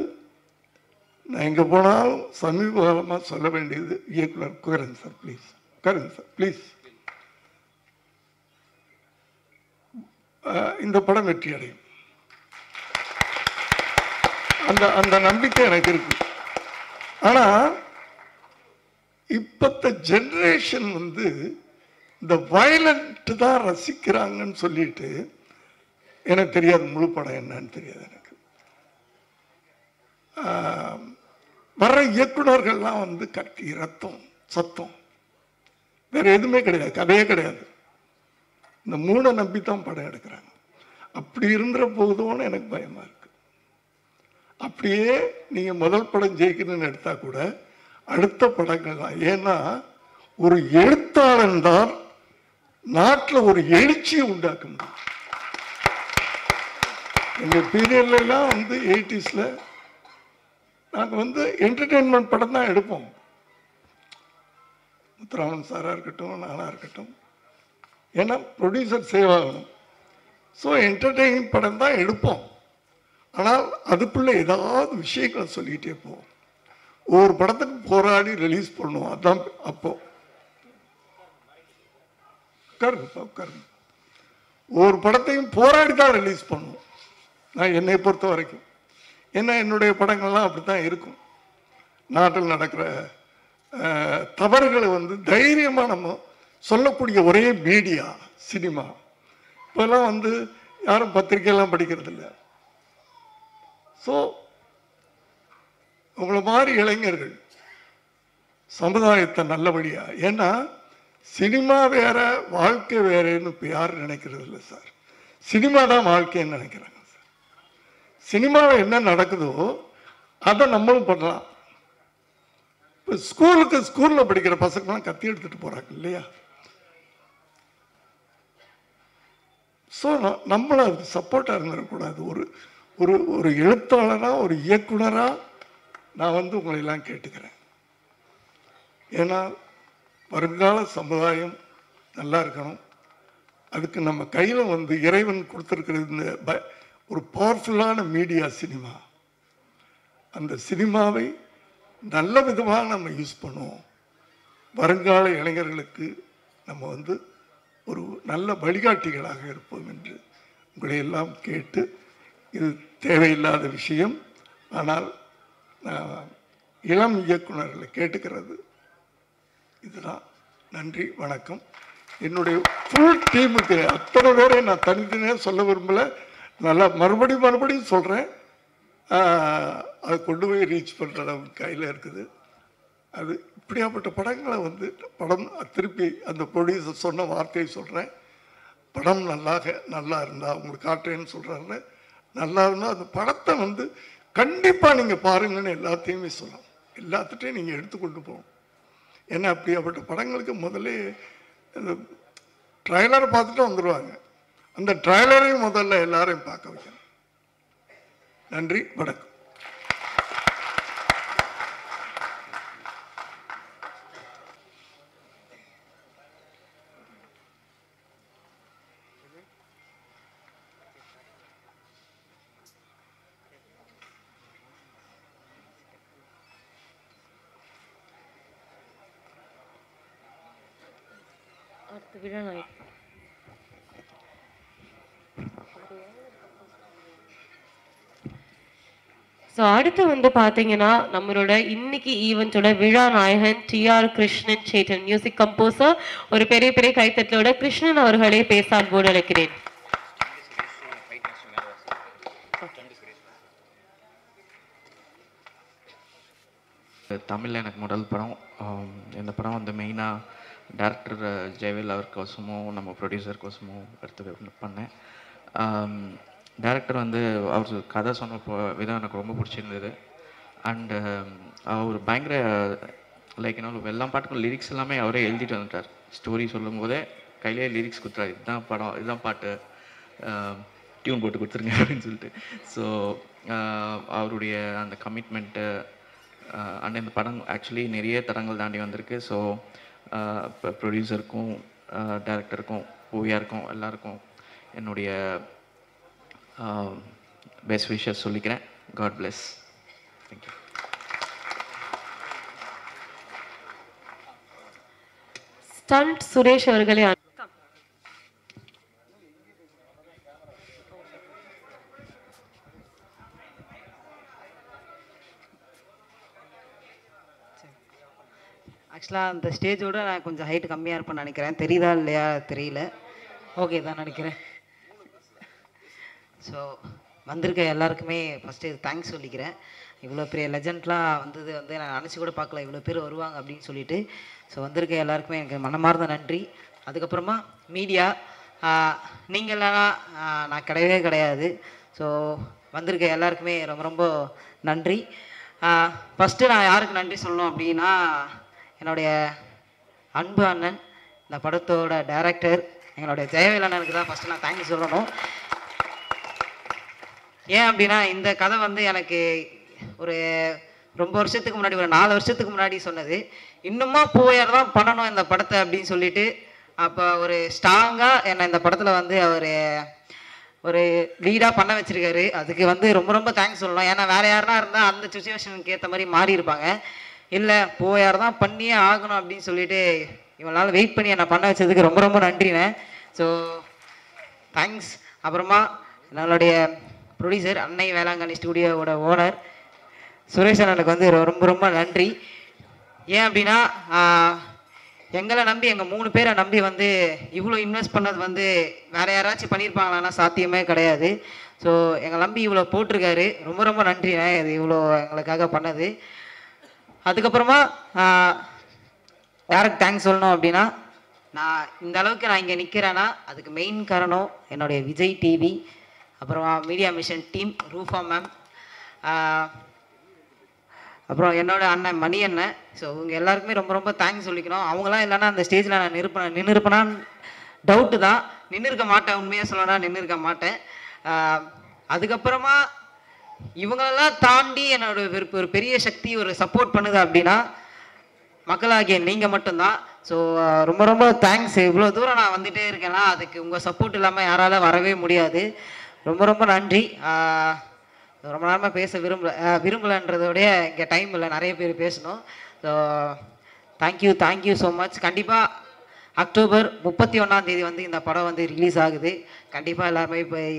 நான் எங்கே போனாலும் சமீப காலமாக சொல்ல வேண்டியது இயக்குனர் உட்காருங்க சார் ப்ளீஸ், உட்காருங்க சார் ப்ளீஸ். இந்த படம் வெற்றி அடையும் அந்த நம்பிக்கை எனக்கு இருக்கு. ஆனால் இப்பத்த ஜெனரேஷன் இந்த வயலண்ட் தான் ரசிக்கிறாங்கன்னு சொல்லிட்டு எனக்கு தெரியாது, முழு படம் என்னன்னு தெரியாது எனக்கு. வர்ற இயக்குனர்கள்லாம் கத்தி ரத்தம் சத்தம் வேற எதுவுமே கிடையாது, கதையே கிடையாது. இந்த 3 நம்பித்தான் படம் எடுக்கிறாங்க. அப்படி இருந்துற போதும்னு எனக்கு பயமா இருக்கு. அப்படியே நீங்க முதல் படம் ஜெயிக்கணும்னு எடுத்தா கூட அடுத்த படங்கள் தான். ஏன்னா ஒரு எழுத்தாளன் தான் நாட்டில் ஒரு எழுச்சியை உண்டாக்க முடியும். எங்க பீரியட்ல எல்லாம் 80s நாங்க என்டர்டெயின்மெண்ட் படம் தான் எடுப்போம். முத்துராமன் சாரா இருக்கட்டும், நானா இருக்கட்டும். ஏன்னா ப்ரொடியூசர் சேவ் ஆகணும். ஸோ என்டர்டெயினிங் படம் தான் எடுப்போம். ஆனால் அதுக்குள்ள ஏதாவது விஷயங்களை சொல்லிக்கிட்டே போவோம். ஒவ்வொரு படத்துக்கு போராடி ரிலீஸ் பண்ணுவோம். அதுதான் அப்போ உட்காருங்க. ஒவ்வொரு படத்தையும் போராடி தான் ரிலீஸ் பண்ணுவோம். நான் என்னை பொறுத்த வரைக்கும், ஏன்னா என்னுடைய படங்கள்லாம் அப்படித்தான் இருக்கும். நாட்டில் நடக்கிற தவறுகளை தைரியமாக நம்ம சொல்லக்கூடிய ஒரே மீடியா சினிமா. இப்போல்லாம் யாரும் பத்திரிக்கையெல்லாம் படிக்கிறது இல்லை. ஸோ உங்களை மாதிரி இளைஞர்கள் சமுதாயத்தை நல்லபடியா, ஏன்னா சினிமா வேற வாழ்க்கை வேறேன்னு இப்போ யாரும் நினைக்கிறது இல்லை சார். சினிமா தான் வாழ்க்கைன்னு நினைக்கிறாங்க சார். சினிமாவில் என்ன நடக்குதோ அதை நம்மளும் பண்ணலாம். இப்போ ஸ்கூலில் படிக்கிற பசங்களாம் கத்தி எடுத்துட்டு போறாங்க இல்லையா? ஸோ நம்மளும் அதுக்கு சப்போர்ட்டாக இருந்துடக்கூடாது. ஒரு ஒரு எழுத்தாளராக, ஒரு இயக்குனராக நான் உங்களை எல்லாம் கேட்டுக்கிறேன். ஏன்னா வருங்கால சமுதாயம் நல்லா இருக்கணும். அதுக்கு நம்ம கையில் இறைவன் கொடுத்துருக்கிறது இந்த ஒரு பவர்ஃபுல்லான மீடியா சினிமா. அந்த சினிமாவை நல்ல விதமாக நம்ம யூஸ் பண்ணுவோம். வருங்கால இளைஞர்களுக்கு நம்ம ஒரு நல்ல வழிகாட்டிகளாக இருப்போம் என்று உங்களை எல்லாம் கேட்டு, இது தேவையில்லாத விஷயம், ஆனால் நான் இளம் இயக்குனர்களை கேட்டுக்கிறது இதுதான். நன்றி, வணக்கம். என்னுடைய ஃபுல் டீமுக்கு அத்தனை பேரை நான் தனித்தனியாக சொல்ல விரும்பலை. நல்லா மறுபடியும் சொல்கிறேன். அதை கொண்டு போய் ரீச் பண்ணுற நம்ம கையில் இருக்குது. அது இப்படியாப்பட்ட படங்களை படம் திருப்பி அந்த ப்ரொடியூசர் சொன்ன வார்த்தையை சொல்கிறேன். படம் நல்லா இருந்தால் உங்களுக்கு காட்டுறேன்னு சொல்கிறாங்க. நல்லா இருந்தால் அந்த படத்தை கண்டிப்பாக நீங்கள் பாருங்கன்னு எல்லாத்தையுமே சொல்லலாம். எல்லாத்துட்டையும் நீங்கள் எடுத்துக்கொண்டு போகணும். ஏன்னா அப்படியாப்பட்ட படங்களுக்கு முதல்ல இந்த ட்ரைலரை பார்த்துட்டு வந்துடுவாங்க. அந்த ட்ரைலரையும் முதல்ல எல்லாரையும் பார்க்க வைக்கணும். நன்றி, வணக்கம். அடுத்த விழா ஸோ அடுத்து வந்து பார்த்தீங்கன்னா நம்மளோட இன்னைக்கு ஈவெண்ட்டோட விழா நாயகன் TR கிருஷ்ணன் சேட்டன் மியூசிக் கம்போசர் ஒரு பெரிய பெரிய கைத்தட்டலோட கிருஷ்ணன் அவர்களே பேச அன்போடு அழைக்கிறேன். தமிழில் எனக்கு முதல் படம். இந்த படம் வந்து மெயினாக டேரக்டர் ஜெயவேல் அவருக்கோசமும் நம்ம ப்ரொடியூசருக்கோசமும் எடுத்து பண்ணேன். டேரக்டர் வந்து அவர் கதை சொன்ன விதம் எனக்கு ரொம்ப பிடிச்சிருந்தது. அண்டு அவர் பயங்கர லைக் என்ன எல்லா பாட்டுக்கும் லிரிக்ஸ் எல்லாமே அவரே எழுதிட்டு வந்துட்டார். ஸ்டோரி சொல்லும் போதே கையிலே லிரிக்ஸ் கொடுத்துறாரு, இதுதான் படம், இதுதான் பாட்டு, டியூன் போட்டு கொடுத்துருங்க அப்படின்னு சொல்லிட்டு. ஸோ அவருடைய அந்த கமிட்மெண்ட்டு அண்ட் இந்த படம் ஆக்சுவலி நிறைய தடங்கள் தாண்டி வந்திருக்கு. ஸோ இப்போ ப்ரொடியூசருக்கும் டைரக்டருக்கும் ஓவியாருக்கும் எல்லாருக்கும் என்னுடைய பெஸ்ட் விஷஸ் சொல்லிக்கிறேன். God bless. Thank you. Stunt Suresh அவர்களே. ஆக்சுவலாக அந்த ஸ்டேஜோட நான் கொஞ்சம் ஹைட் கம்மியாக இருப்பேன்னு நினைக்கிறேன். தெரியுதா இல்லையா தெரியல. ஓகே தான் நினைக்கிறேன். ஸோ வந்திருக்க எல்லாருக்குமே ஃபஸ்ட்டு தேங்க்ஸ் சொல்லிக்கிறேன். இவ்வளோ பெரிய லெஜண்ட்லாம் வந்தது வந்து நான் நினச்சி கூட பார்க்கல இவ்வளோ பேர் வருவாங்க அப்படின்னு சொல்லிட்டு. ஸோ வந்திருக்க எல்லாருக்குமே எனக்கு மனமார்ந்த நன்றி. அதுக்கப்புறமா மீடியா நீங்கள்லாம் நான் கிடையவே கிடையாது. ஸோ வந்திருக்க எல்லாருக்குமே ரொம்ப ரொம்ப நன்றி. ஃபஸ்ட்டு நான் யாருக்கு நன்றி சொல்லணும் அப்படின்னா என்னுடைய அன்பு அண்ணன், இந்த படத்தோட டைரக்டர் எங்களுடைய ஜெயவேல் அண்ணனுக்கு தான் ஃபஸ்ட்டு நான் தேங்க்யூ சொல்லணும். ஏன் அப்படின்னா இந்த கதை வந்து எனக்கு ஒரு ரொம்ப வருஷத்துக்கு முன்னாடி, ஒரு 4 வருஷத்துக்கு முன்னாடி சொன்னது. இன்னுமா போயார் தான் பண்ணணும் இந்த படத்தை அப்படின்னு சொல்லிட்டு அப்போ ஒரு ஸ்ட்ராங்காக என்னை இந்த படத்தில் வந்து அவர் ஒரு லீடாக பண்ண வச்சுருக்காரு. அதுக்கு வந்து ரொம்ப ரொம்ப தேங்க்ஸ் சொல்லணும். ஏன்னா வேறு யாருனா இருந்தால் அந்த சுச்சுவேஷனுக்கு ஏற்ற மாதிரி மாறி இருப்பாங்க. இல்லை போயார் தான் பண்ணியே ஆகணும் அப்படின்னு சொல்லிட்டு இவனால் வெயிட் பண்ணி என்னை பண்ண வச்சதுக்கு ரொம்ப ரொம்ப நன்றிண்ணே. So thanks. அப்புறமா நம்மளுடைய ப்ரொடியூசர் அன்னை வேளாங்கண்ணி ஸ்டூடியோவோட ஓனர் சுரேஷ் அண்ணனுக்கு வந்து ரொம்ப ரொம்ப நன்றி. ஏன் அப்படின்னா எங்களை நம்பி எங்கள் 3 பேரை நம்பி வந்து இவ்வளோ இன்வெஸ்ட் பண்ணது வந்து வேறு யாராச்சும் பண்ணியிருப்பாங்களான்னா சாத்தியமே கிடையாது. ஸோ எங்களை நம்பி இவ்வளோ போட்டிருக்காரு. ரொம்ப ரொம்ப நன்றிண்ணே இது இவ்வளோ எங்களுக்காக பண்ணது. அதுக்கப்புறமா யாருக்கு தேங்க்ஸ் சொல்லணும் அப்படின்னா நான் இந்த அளவுக்கு நான் இங்கே நிற்கிறேன்னா அதுக்கு மெயின் காரணம் என்னுடைய விஜய் டிவி, அப்புறமா மீடியா மிஷன் டீம், ரூஃபா மேம், அப்புறம் என்னோட அண்ணன் மணி அண்ணன். ஸோ இவங்க எல்லாருக்குமே ரொம்ப ரொம்ப தேங்க்ஸ் சொல்லிக்கணும். அவங்களாம் இல்லைன்னா அந்த ஸ்டேஜில் நான் நின்று இருப்பேனான்னு டவுட்டு தான். நின்று இருக்க மாட்டேன், உண்மையாக சொல்லணும்னா நின்று இருக்க மாட்டேன். அதுக்கப்புறமா இவங்களெல்லாம் தாண்டி என்னோட ஒரு பெரிய சக்தி ஒரு சப்போர்ட் பண்ணுது அப்படின்னா மக்களாகிய நீங்கள் மட்டும்தான். ஸோ ரொம்ப ரொம்ப தேங்க்ஸ். இவ்வளோ தூரம் நான் வந்துகிட்டே இருக்கேன்னா அதுக்கு உங்கள் சப்போர்ட் இல்லாமல் யாரால் வரவே முடியாது. ரொம்ப ரொம்ப நன்றி. ரொம்ப நேரமாக பேச விரும்பலைன்றதோடைய இங்கே டைம் இல்லை, நிறைய பேர் பேசணும். So thank you so much. கண்டிப்பாக அக்டோபர் 31ஆம் தேதி வந்து இந்த படம் வந்து ரிலீஸ் ஆகுது. கண்டிப்பாக எல்லாருமே போய்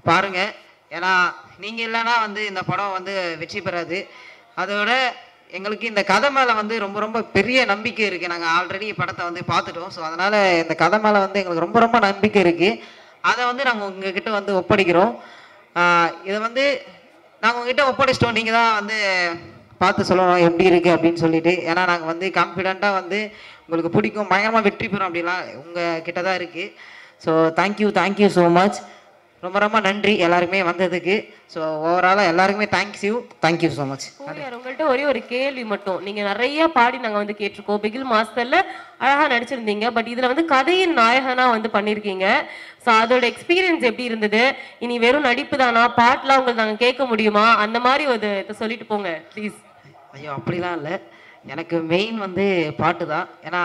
பாருங்கள். ஏன்னா நீங்கள் இல்லைன்னா வந்து இந்த படம் வந்து வெற்றி பெறாது. அதோட எங்களுக்கு இந்த கதை மேலே வந்து ரொம்ப ரொம்ப பெரிய நம்பிக்கை இருக்குது. நாங்கள் ஆல்ரெடி படத்தை வந்து பார்த்துட்டோம். ஸோ அதனால் இந்த கதை மேலே வந்து எங்களுக்கு ரொம்ப ரொம்ப நம்பிக்கை இருக்குது. அதை வந்து நாங்கள் உங்ககிட்ட வந்து ஒப்படைக்கிறோம். இதை வந்து நாங்கள் உங்ககிட்ட ஒப்படைச்சிட்டோம். நீங்கள் தான் வந்து பார்த்து சொல்லணும் எப்படி இருக்குது அப்படின்னு சொல்லிட்டு. ஏன்னா நாங்கள் வந்து கான்ஃபிடெண்ட்டாக வந்து உங்களுக்கு பிடிக்கும், பயங்கரமாக வெற்றி பெறும் அப்படிலாம் உங்கள் கிட்ட தான் இருக்குது. So thank you so much. ரொம்ப ரொம்ப நன்றி எல்லாருமே வந்ததுக்கு. ஸோ ஓவராலாக எல்லாருக்குமே தேங்க்யூ ஸோ மச். உங்கள்கிட்ட ஒரே ஒரு கேள்வி மட்டும். நீங்கள் நிறைய பாடி நாங்கள் வந்து கேட்டிருக்கோம். பிகில் மாஸ்டரில் அழகாக நடிச்சிருந்தீங்க. பட் இதில் வந்து கதையின் நாயகனாக வந்து பண்ணியிருக்கீங்க. ஸோ அதோட எக்ஸ்பீரியன்ஸ் எப்படி இருந்தது? இனி வெறும் நடிப்பு தானா? பாட்டெலாம் உங்களுக்கு நாங்கள் கேட்க முடியுமா? அந்த மாதிரி ஒரு இதை சொல்லிட்டு போங்க ப்ளீஸ். ஐயோ அப்படிலாம் இல்லை. எனக்கு மெயின் வந்து பாட்டு தான். ஏன்னா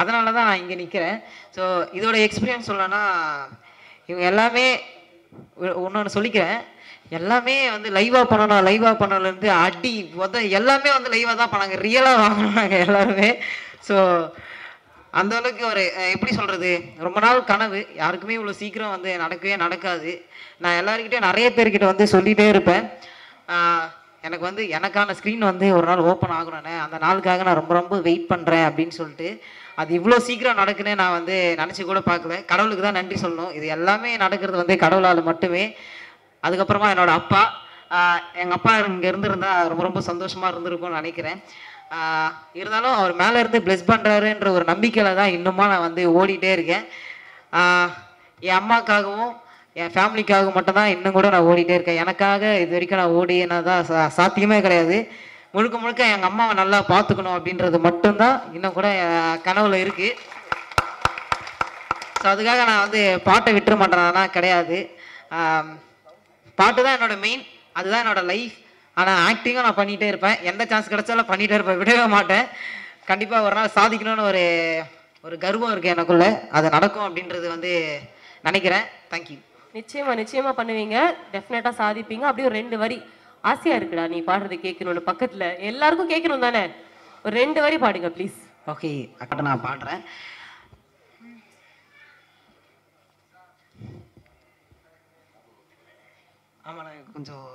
அதனால தான் நான் இங்கே நிற்கிறேன். ஸோ இதோட எக்ஸ்பீரியன்ஸ் சொல்லணும்னா இவங்க எல்லாமே ஒன்று சொல்லிக்கிறேன். எல்லாமே வந்து லைவாக பண்ணணும்லேருந்து அடி எல்லாமே வந்து லைவாக தான் பண்ணாங்க. ரியலாக வாங்கினாங்க எல்லாருமே. ஸோ அந்த அளவுக்கு ஒரு எப்படி சொல்கிறது, ரொம்ப நாள் கனவு. யாருக்குமே இவ்வளோ சீக்கிரம் வந்து நடக்கவே நடக்காது. நான் எல்லாருக்கிட்டே நிறைய பேர்கிட்ட வந்து சொல்லிகிட்டே இருப்பேன், எனக்கு வந்து எனக்கான ஸ்க்ரீன் வந்து ஒரு நாள் ஓப்பன் ஆகணும்னே, அந்த நாளுக்காக நான் ரொம்ப ரொம்ப வெயிட் பண்ணுறேன் அப்படின்னு சொல்லிட்டு. அது இவ்வளோ சீக்கிரம் நடக்குன்னு நான் வந்து நினச்சி கூட பார்க்கல. கடவுளுக்கு தான் நன்றி சொல்லணும். இது எல்லாமே நடக்கிறது வந்து கடவுளால் மட்டுமே. அதுக்கப்புறமா என்னோடய அப்பா, எங்கள் அப்பா இங்கே இருந்திருந்தா ரொம்ப ரொம்ப சந்தோஷமாக இருந்திருக்கும்னு நினைக்கிறேன். இருந்தாலும் அவர் மேலே இருந்து ப்ளெஸ் பண்ணுறாருன்ற ஒரு நம்பிக்கையில் தான் இன்னுமா நான் வந்து ஓடிட்டே இருக்கேன். என் அம்மாக்காகவும் என் ஃபேமிலிக்காகவும் மட்டும்தான் இன்னும் கூட நான் ஓடிட்டே இருக்கேன். எனக்காக இது வரைக்கும் நான் ஓடினா தான் சாத்தியமே கிடையாது. முழுக்க முழுக்க எங்கள் அம்மாவை நல்லா பார்த்துக்கணும் அப்படின்றது மட்டும்தான் இன்னும் கூட கனவுல இருக்குது. ஸோ அதுக்காக நான் வந்து பாட்டை விட்டுற மாட்டேன்னா கிடையாது. பாட்டு தான் என்னோடய மெயின், அதுதான் என்னோடய லைஃப். ஆனால் ஆக்டிங்கும் நான் பண்ணிகிட்டே இருப்பேன். எந்த சான்ஸ் கிடைச்சாலும் பண்ணிகிட்டே இருப்பேன், விடவே மாட்டேன். கண்டிப்பாக ஒரு நாள் சாதிக்கணும்னு ஒரு கர்வம் இருக்குது எனக்குள்ளே. அது நடக்கும் அப்படின்றது வந்து நினைக்கிறேன். தேங்க்யூ. நிச்சயமாக பண்ணுவீங்க, டெஃபினட்டாக சாதிப்பீங்க. அப்படியே ஒரு 2 வரி ஆசையாக இருக்குடா நீ பாடுறது கேட்கணும்னு, பக்கத்தில் எல்லாருக்கும் கேட்கணும் தானே, ஒரு 2 வரி பாடுங்க ப்ளீஸ். ஓகே அக்கா, நான் பாடுறேன். ஆமாண்ணா, கொஞ்சம்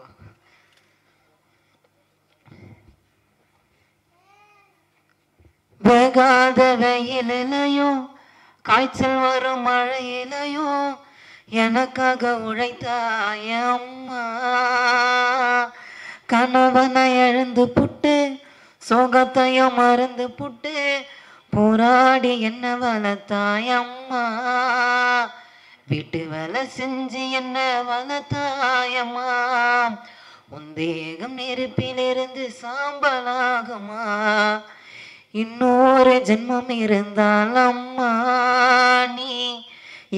வேகாத வெயிலையும் காய்ச்சல் வரும் மழையிலையும் எனக்காக உழைத்தாய அம்மா. கணவனை எழுந்து புட்டு சோகத்தையும் மறந்து புட்டு போராடி என்ன வளர்த்தாய அம்மா. வீட்டு வேலை செஞ்சு என்ன வளர்த்தாயம்மா. உந்தேகம் நெருப்பிலிருந்து சாம்பலாகுமா. இன்னொரு ஜென்மம் இருந்தால் அம்மா நீ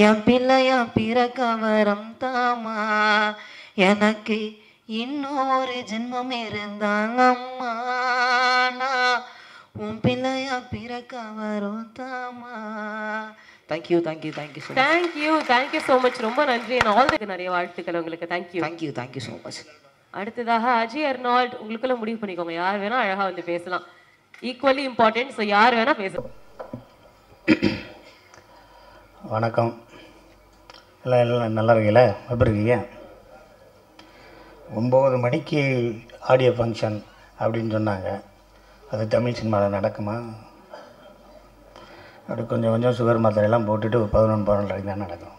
என் பிள்ளையா பிறக்க வரம் தாமா. எனக்கு இன்னொரு ஜென்மம் இருந்தால் அம்மா நான் உன் பிள்ளையா பிறக்க வரும் தாமா. Thank you thank you thank you so thank you so much. ரொம்ப நன்றி. ஆல்ரெடி நிறைய வாழ்த்துக்கள் உங்களுக்கு. Thank you so much. அடுத்ததாக அஜய் அர்னால்ட், உங்களுக்குள்ள முடிவு பண்ணிக்கோங்க, யார் வேணா அழகாக வந்து பேசலாம். ஈக்குவலி இம்பார்ட்டன்ட், ஸோ யார் வேணா பேசலாம். வணக்கம், எல்லாம் நல்லா இருக்கீங்களா? எப்படி இருக்கீங்க? 9 மணிக்கு ஆடியோ ஃபங்க்ஷன் அப்படின்னு சொன்னாங்க. அது தமிழ் சினிமாவில் நடக்குமா? அப்படி கொஞ்சம் கொஞ்சம் சுகர் மாத்திரையெல்லாம் போட்டுட்டு 11-12 வரைக்கும் தான் நடக்கும்.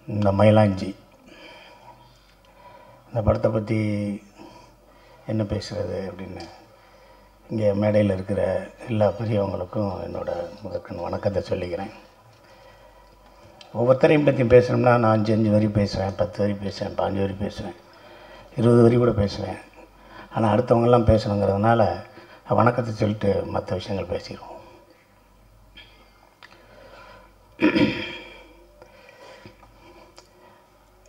இந்த மயிலாஞ்சி இந்த படத்தை பற்றி என்ன பேசுகிறது அப்படின்னு இங்கே மேடையில் இருக்கிற எல்லா பெரியவங்களுக்கும் என்னோடய முதற்கண் வணக்கத்தை சொல்லிக்கிறேன். ஒவ்வொருத்தரையும் பற்றி பேசுகிறோம்னா நான் 5 வரி பேசுவேன், 10 வரி பேசுவேன், 15 வரி பேசுவேன், 20 வரி கூட பேசுவேன். ஆனால் அடுத்தவங்கெல்லாம் பேசணுங்கிறதுனால வணக்கத்தை சொல்லிட்டு மற்ற விஷயங்கள் பேசிடுவோம்.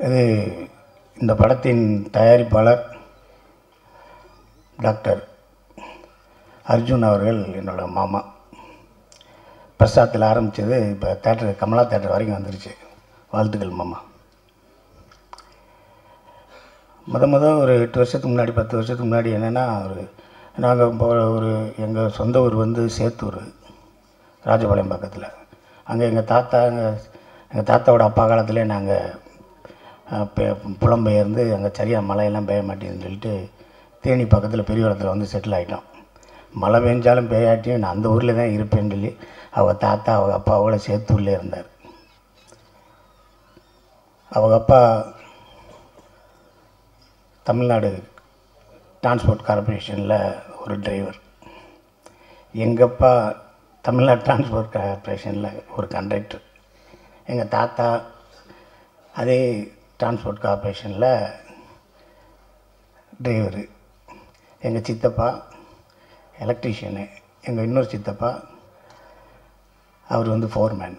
இது இந்த படத்தின் தயாரிப்பாளர் டாக்டர் அர்ஜுன் அவர்கள் என்னோட மாமா. பிரசாத்தில் ஆரம்பித்தது இப்போ தேட்டர் கமலா தேட்டர் வரைக்கும் வந்துருச்சு. வாழ்த்துக்கள் மாமா. ஒரு 8 வருஷத்துக்கு முன்னாடி 10 வருஷத்துக்கு முன்னாடி என்னென்னா நாங்கள் இப்போ எங்கள் சொந்த ஊர் வந்து சேத்தூர், ராஜபாளையம் பக்கத்தில். அங்கே எங்கள் தாத்தாவோட அப்பா காலத்திலே நாங்கள் புலம்பெயர்ந்து அங்கே சரியாக மழையெல்லாம் பெய்ய மாட்டேங்குதுன்னு சொல்லிட்டு தேனி பக்கத்தில் பெரியவரத்தில் வந்து செட்டில் ஆகிட்டோம். மழை பெஞ்சாலும் பெய்யாட்டியும் நான் அந்த ஊரில் தான் இருப்பேன்னு சொல்லி அவங்க தாத்தா அவங்க அப்பாவோட சேத்தூர்லேயே இருந்தார். அவங்க அப்பா தமிழ்நாடு டிரான்ஸ்போர்ட் கார்பரேஷனில் ஒரு டிரைவர், எங்கள் அப்பா தமிழ்நாடு டிரான்ஸ்போர்ட் கார்பரேஷனில் ஒரு கண்டக்டர், எங்கள் தாத்தா அதே டிரான்ஸ்போர்ட் கார்பரேஷனில் டிரைவரு, எங்கள் சித்தப்பா எலக்ட்ரீஷியனு, எங்கள் இன்னொரு சித்தப்பா அவர் வந்து ஃபோர்மேன்.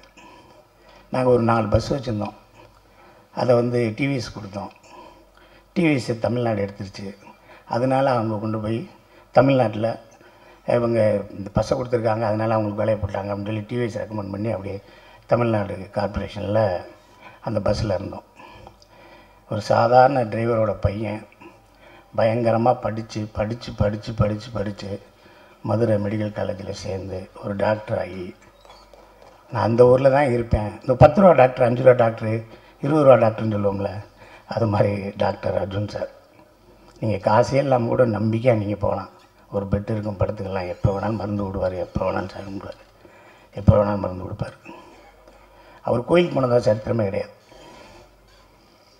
நாங்கள் ஒரு 4 பஸ் வச்சுருந்தோம். அதை வந்து டிவிஎஸ் கொடுத்தோம். டிவிஎஸ் தமிழ்நாடு எடுத்துருச்சு. அதனால் அவங்க கொண்டு போய் தமிழ்நாட்டில் இவங்க இந்த பஸ்ஸை கொடுத்துருக்காங்க, அதனால் அவங்களுக்கு வேலையை போட்டாங்க அப்படின்னு சொல்லி டிவிஎஸ் ரெக்கமெண்ட் பண்ணி அப்படியே தமிழ்நாடு கார்பரேஷனில் அந்த பஸ்ஸில் இருந்தோம். ஒரு சாதாரண டிரைவரோட பையன் பயங்கரமாக படித்து மதுரை மெடிக்கல் காலேஜில் சேர்ந்து ஒரு டாக்டர் ஆகி நான் அந்த ஊரில் தான் இருப்பேன். இந்த 10 ரூபா டாக்டர், 5 ரூபா டாக்டரு, 20 ரூபா டாக்டர்னு சொல்லுவோம்ல, அது மாதிரி டாக்டர் அர்ஜுன் சார். நீங்கள் காசே இல்லாமல் கூட நம்பிக்கையாக நீங்கள் போகலாம். ஒரு பெட் இருக்கும், படுத்துக்கலாம். எப்போ வேணாலும் மருந்து விடுவார், எப்போ வேணாலும் சாமி விடுவார், எப்போ வேணாலும் மருந்து கொடுப்பார். அவர் கோயிலுக்கு போனதாக சரித்திரமே கிடையாது.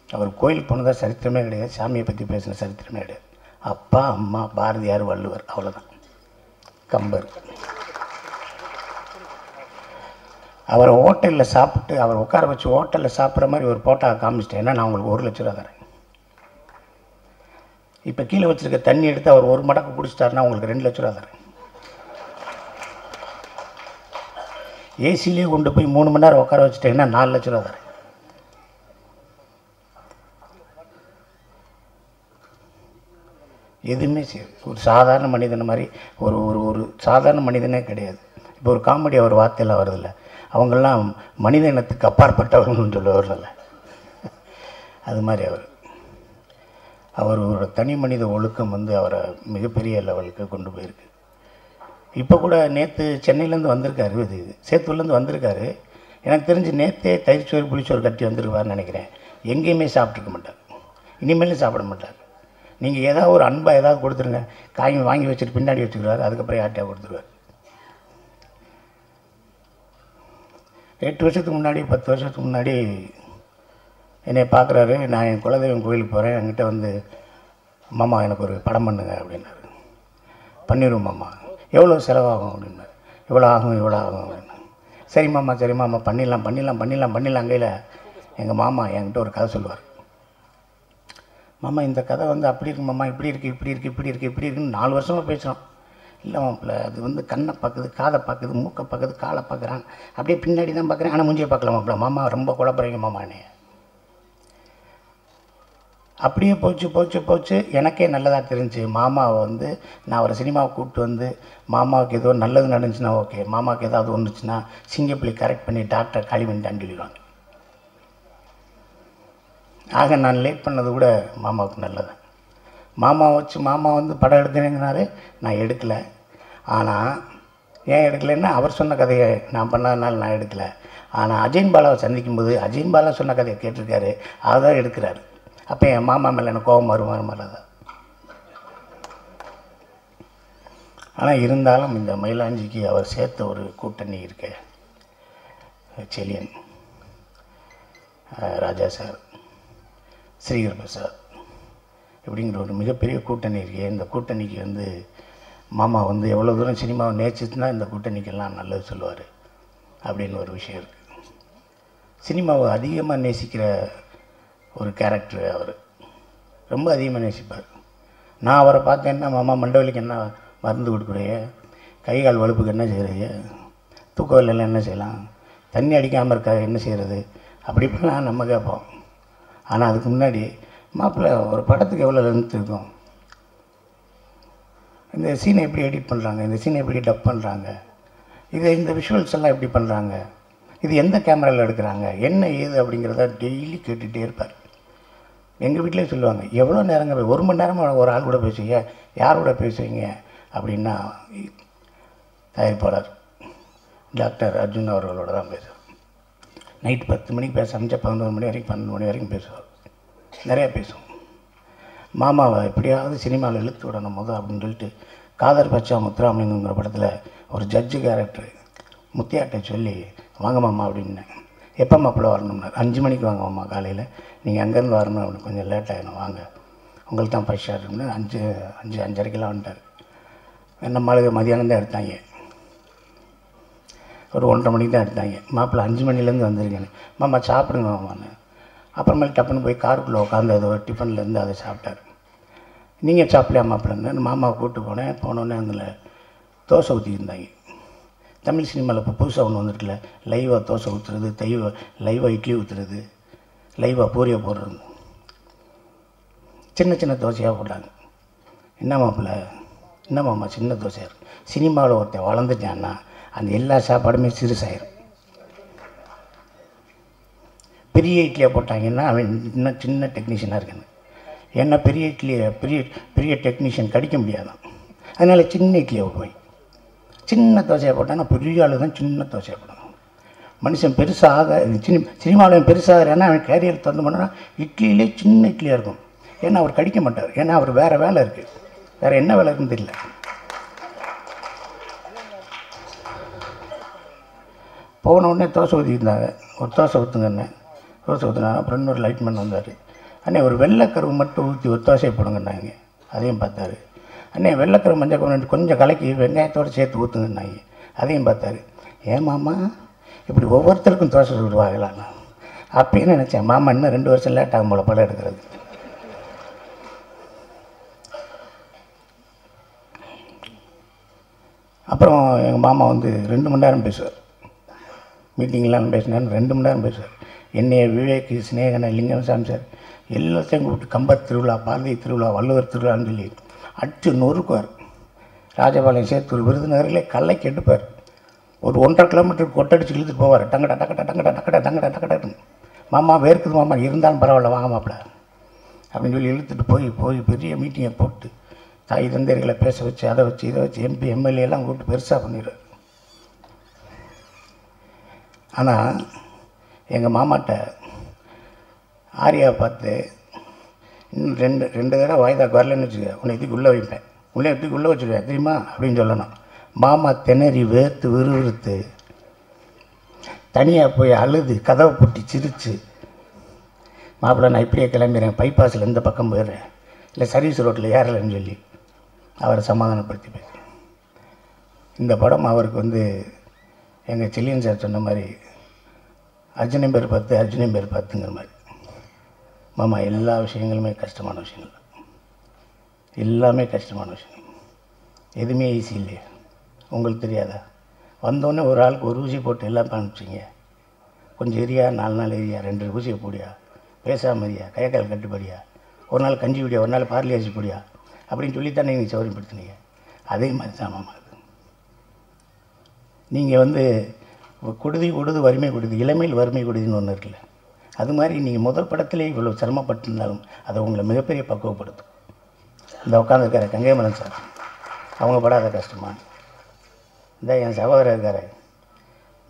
அவர் கோயிலுக்கு போனதாக சரித்திரமே கிடையாது. சாமியை பற்றி பேசின சரித்திரமே கிடையாது. அப்பா, அம்மா, பாரதியார், வள்ளுவர், அவ்வளோதான். கம்பர். அவரை ஹோட்டலில் சாப்பிட்டு அவர் உட்கார வச்சு ஹோட்டலில் சாப்பிட்ற மாதிரி ஒரு போட்டா காமிச்சிட்டேன். ஏன்னா நான் உங்களுக்கு 1 லட்ச ரூபா தரேன். இப்போ கீழே வச்சுருக்க தண்ணி எடுத்து அவர் 1 மடக்கு குடிச்சிட்டாருன்னா உங்களுக்கு 2 லட்ச ரூபா தரேன். ஏசிலேயே கொண்டு போய் 3 மணி நேரம் உட்கார வச்சுட்டேன்னா 4 லட்ச ரூபா தரேன். எதுவுமே சரி, ஒரு சாதாரண மனிதனை மாதிரி ஒரு ஒரு ஒரு சாதாரண மனிதனே கிடையாது. இப்போ ஒரு காமெடி அவர் வார்த்தையெல்லாம் வருதில்ல, அவங்கெல்லாம் மனித இனத்துக்கு அப்பாற்பட்டவர்கள்னு சொல்ல வரல. அது மாதிரி அவரோட தனி மனித ஒழுக்கம் அவரை மிகப்பெரிய லெவலுக்கு கொண்டு போயிருக்கு. இப்போ கூட நேற்று சென்னையிலேருந்து வந்திருக்காரு, இது சேத்தூர்லேருந்து வந்திருக்காரு. எனக்கு தெரிஞ்சு நேற்றே தயிர்ச்சோறு புளிச்சோறு கட்டி வந்திருக்காருன்னு நினைக்கிறேன். எங்கேயுமே சாப்பிட்ருக்க மாட்டார், இனிமேலும் சாப்பிட மாட்டார். நீங்கள் ஏதாவது ஒரு அன்பாக ஏதாவது கொடுத்துருங்க, காய் வாங்கி வச்சுட்டு பின்னாடி வச்சுக்கிறாரு, அதுக்கப்புறம் யார்ட்டையாக கொடுத்துருவார். 8 வருஷத்துக்கு முன்னாடி 10 வருஷத்துக்கு முன்னாடி என்னை பார்க்குறாரு. நான் என் குலதெய்வம் கோயிலுக்கு போகிறேன். என்கிட்ட மாமா எனக்கு ஒரு படம் பண்ணுங்க அப்படின்னாரு. பண்ணிடுவோம் மாமா. எவ்வளோ செலவாகும் அப்படின்னாரு. இவ்வளோ ஆகும் அப்படின்னு. சரி மாமா பண்ணிடலாம். அங்கேயில் எங்கள் மாமா என்கிட்ட ஒரு கதை சொல்லுவார். மாமா இந்த கதை அப்படி இருக்கு மாமா, இப்படி இருக்குன்னு 4 வருஷமாக பேசுகிறோம். இல்லை மாப்பிள்ள, அது கண்ணை பார்க்குது, காதை பார்க்குது, மூக்கை பார்க்குது, காலை பார்க்குறான், அப்படியே பின்னாடி தான் பார்க்குறேன், ஆனால் மூஞ்சியை பார்க்கல மாப்பிள்ள. மாமா ரொம்ப குழப்பறீங்க மாமா என்னைய. அப்படியே போச்சு. எனக்கே நல்லதாக தெரிஞ்சு மாமாவை நான் அவரை சினிமாவை கூப்பிட்டு மாமாவுக்கு ஏதோ நல்லது நடந்துச்சுன்னா ஓகே, மாமாவுக்கு ஏதாவது ஒன்றுச்சுன்னா சிங்கப்பிள்ளி கரெக்ட் பண்ணி டாக்டர் காலி பண்ணிட்டான்னு சொல்லிடுவாங்க. ஆக நான் லேட் பண்ணது கூட மாமாவுக்கு நல்லது. மாமா படம் எடுத்துனேங்கனாரு, நான் எடுக்கலை. ஆனால் ஏன் எடுக்கலைன்னா அவர் சொன்ன கதையை நான் பண்ணாதனால நான் எடுக்கலை. ஆனால் அஜயன் பாலாவை சந்திக்கும்போது அஜயன் பாலா சொன்ன கதையை கேட்டிருக்காரு, அதான் எடுக்கிறாரு. அப்போ என் மாமா மேலே எனக்கு கோபம் வருமானமாக தான். ஆனால் இருந்தாலும் இந்த மயிலாஞ்சிக்கு அவர் சேர்த்த ஒரு கூட்டணி இருக்க, செலியன், ராஜா சார், ஸ்ரீகர் பிரசாத் இப்படிங்கிற ஒரு மிகப்பெரிய கூட்டணி இருக்கு. இந்த கூட்டணிக்கு மாமா எவ்வளோ தூரம் சினிமாவை நேசிச்சுன்னா இந்த கூட்டணிக்கெல்லாம் நல்லது சொல்லுவார் அப்படின்னு ஒரு விஷயம் இருக்குது. சினிமாவை அதிகமாக நேசிக்கிற ஒரு கேரக்டர் அவர், ரொம்ப அதிகமாக நேசிப்பார். நான் அவரை பார்த்தேன்னா, மாமா மண்டவலிக்கு என்ன மருந்து கொடுக்குறைய, கை கால் வலுப்புக்கு என்ன செய்கிறது, தூக்க இல்லைன்னா என்ன செய்யலாம், தண்ணி அடிக்காமல் இருக்கா என்ன செய்கிறது, அப்படி இப்படிலாம் நம்ம கேட்போம். ஆனால் அதுக்கு முன்னாடி மாப்பிள்ளை ஒரு படத்துக்கு எவ்வளோ லென்த் இருக்கும், இந்த சீனை எப்படி எடிட் பண்ணுறாங்க, இந்த சீனை எப்படி டப் பண்ணுறாங்க, இந்த விஷுவல்ஸ் எல்லாம் எப்படி பண்ணுறாங்க, இது எந்த கேமராவில் எடுக்கிறாங்க, என்ன ஏது அப்படிங்கிறத டெய்லி கேட்டுகிட்டே இருப்பார். எங்கள் வீட்டிலே சொல்லுவாங்க, எவ்வளோ நேரங்க 1 மணி நேரமாக ஒரு ஆள் கூட பேசுவீங்க, யார் கூட பேசுவீங்க அப்படின்னா தயாரிப்பாளர் டாக்டர் அர்ஜுன் அவர்களோட தான் பேசுவார். நைட்டு 10 மணிக்கு பேச ஆரம்பிச்சா 11 மணி வரைக்கும் 12 மணி வரைக்கும் பேசுவார். நிறையா பேசுவோம். மாமாவை எப்படியாவது சினிமாவில் இழுத்து விடணும் அப்படின்னு சொல்லிட்டு காதர் பச்சா முத்துராமலிங்கங்கிற படத்தில் ஒரு ஜட்ஜு கேரக்டர் முத்தியாட்டை சொல்லி வாங்க மாமா அப்படின்னேன். எப்போ மாப்பிள்ள வரணும்னா 5 மணிக்கு வாங்க மாமா காலையில், நீங்கள் அங்கேருந்து வரணும் அப்படின்னு, கொஞ்சம் லேட் ஆகிடும் வாங்க, உங்களுக்கு தான் ஃபர்ஸ்ட் ஷாட் இருக்குன்னு 5:30 வந்துட்டார். நம்ம ஆளுங்க மதியானம் தான் எடுத்தாங்க, ஒரு 1:30 மணிக்கு தான் எடுத்தாங்க. மாப்பிள்ளை 5 மணிலேருந்து வந்துருக்கேன்னு, மாமா சாப்பிடுங்க மாமான்னு. அப்புறமேல் டப்புன்னு போய் காருக்குள்ளே உட்காந்து அது ஒரு டிஃபன்லேருந்து அதை சாப்பிட்டார். நீங்கள் சாப்பிடலையா மாப்பிள்ளைன்னு மாமாவை கூப்பிட்டு போனோடனே அதில் தோசை ஊற்றிருந்தாங்க. தமிழ் சினிமாவில் இப்போ புதுசாக ஒன்று வந்துருக்குல்ல, லைவாக தோசை ஊற்றுறது, லைவாக இட்லி ஊற்றுறது, லைவாக பூரியை போடுறது, சின்ன தோசையாக போட்டாங்க. என்ன மாப்பிள்ளை, என்ன மாமா சின்ன தோசையாக இருக்குது. சினிமாவில் ஒருத்தன் வளர்ந்துட்டான்னா அந்த எல்லா சாப்பாடுமே சிறுசாயிரும். பெரிய இட்லியாக போட்டாங்கன்னா அவன் இன்னும் சின்ன டெக்னீஷியனாக இருக்குன்னு. ஏன்னா பெரிய இட்லியை பெரிய டெக்னீஷியன் கடிக்க முடியாதான், அதனால் சின்ன இட்லியை விடுவேன். சின்ன தோசையை போட்டால் நான் பெரிய ஆளு தான் சின்ன தோசையை போடுவேன். மனுஷன் பெருசாக சினிமாவில் பெருசாக ஏன்னா அவன் கேரியர் திறந்து பண்ணால் இட்லியிலே சின்ன இட்லியாக இருக்கும். ஏன்னா அவர் கடிக்க மாட்டார், ஏன்னா அவர் வேறு வேலை இருக்குது, வேறு என்ன வேலை இருக்குன்னு தெரியல. போன உடனே தோசை ஊற்றிருந்தாங்க, ஒரு தோசை ஊற்றுங்கண்ணே, தோசை ஊற்றுனாங்க. அப்புறம் இன்னொரு லைட்மேன் வந்தார், அண்ணே ஒரு வெள்ளைக்கருவு மட்டும் ஊற்றி ஒரு தோசையை போடுங்கன்னாங்க. அதையும் பார்த்தாரு. அண்ணே வெள்ளைக்கருவு மஞ்சள் கொண்டு கொஞ்சம் கலக்கி வெங்காயத்தோடு சேர்த்து ஊற்றுங்கன்னாங்க. அதையும் பார்த்தாரு. ஏன் மாமா இப்படி ஒவ்வொருத்தருக்கும் தோசை சுடுவாங்களாண்ணா? அப்பயும் நினச்சேன், மாமா இன்னும் 2 வருஷம் லேட் ஆகும் போல படம் எடுக்கிறது. அப்புறம் எங்கள் மாமா வந்து 2 மணி நேரம் பேசுவார். மீட்டிங்லாம் பேசினார், 2 மணி நேரம் பேசுவார். என்னைய விவேக், ஸ்நேகனை, லிங்கம் சாமி சார் எல்லாத்தையும் கூப்பிட்டு கம்பர் திருவிழா, பாரதி திருவிழா, வள்ளுவர் திருவிழான்னு சொல்லி அடிச்சு நொறுக்குவார். ராஜபாளையம் சேத்தூர் விருதுநகரில் கல்லைக்கு எடுப்பார். ஒரு 1.5 கிலோமீட்டர் கொட்டடிச்சு இழுத்துட்டு போவார். டங்கடா டக்கடா டங்கடா டக்கடா டங்கடா டக்கடான்னு. மாமா வேர்க்குது மாமா, இருந்தாலும் பரவாயில்ல வாங்க மாப்பிள்ள அப்படின்னு சொல்லி இழுத்துட்டு போய் பெரிய மீட்டிங்கை போட்டு தாய் தந்தையர்களை பேச வச்சு அதை வச்சு இதை வச்சு எம்பி எம்எல்ஏ எல்லாம் கூப்பிட்டு பெருசாக பண்ணிடுவார். ஆனால் எங்கள் மாமாட்ட ஆரியாவை பார்த்து இன்னும் ரெண்டு தடவை வாய்தாக்கு வரலன்னு வச்சுக்க, உன்னை இதுக்கு உள்ளே வைப்பேன், உள்ளே எடுத்துக்கு உள்ளே வச்சுருவேன் தெரியுமா அப்படின்னு சொல்லணும். மாமா திணறி வேர்த்து விறுவிறுத்து தனியாக போய் அழுது கதவை பூட்டி சிரித்து, மாப்பிள்ளை நான் இப்படியே கிளம்பிடுறேன், பைபாஸில் இந்த பக்கம் போயிடுறேன், இல்லை சர்வீஸ் ரோட்டில் ஏறலைன்னு சொல்லி அவரை சமாதானப்படுத்தி பேசுகிறேன். இந்த படம் அவருக்கு வந்து எங்கள் செல்லியன் சார் சொன்ன மாதிரி அர்ஜுனன் பேர் 10 அர்ஜுனன் பேர் 10ங்கிற மாதிரி. மாமா எல்லா விஷயங்களுமே கஷ்டமான விஷயங்கள் தான், எல்லாமே கஷ்டமான விஷயம், எதுவுமே ஈஸி இல்லையா? உங்களுக்கு தெரியாதா? வந்தோடனே ஒரு ஆளுக்கு ஒரு ஊசி போட்டு எல்லாம் அனுப்பிச்சிங்க. கொஞ்சம் எரியா, 4 நாள் எரியா, 2 ஊசியை போடியா, பேசாமல் எரியா, கையக்கால் கட்டுப்படியா, ஒரு நாள் கஞ்சி குடியா, ஒரு நாள் பார்லி அரிசி போடியா அப்படின்னு சொல்லித்தானே நீங்கள் சௌகரியப்படுத்தினீங்க. அதே மாதிரி தான் மாமா அது. நீங்கள் வந்து கொடுது வறுமை கொடுது, இளமையில் வறுமை கொடுதுன்னு ஒன்று இருக்குல்ல, அது மாதிரி நீங்கள் முதல் படத்திலே இவ்வளோ சிரமப்பட்டிருந்தாலும் அதை உங்களை மிகப்பெரிய பக்குவப்படுத்தும். இந்த உட்காந்துருக்கார கங்கைமலன் சார், அவங்க படாத கஷ்டமா? இந்த என் சகோதரர் இருக்கார்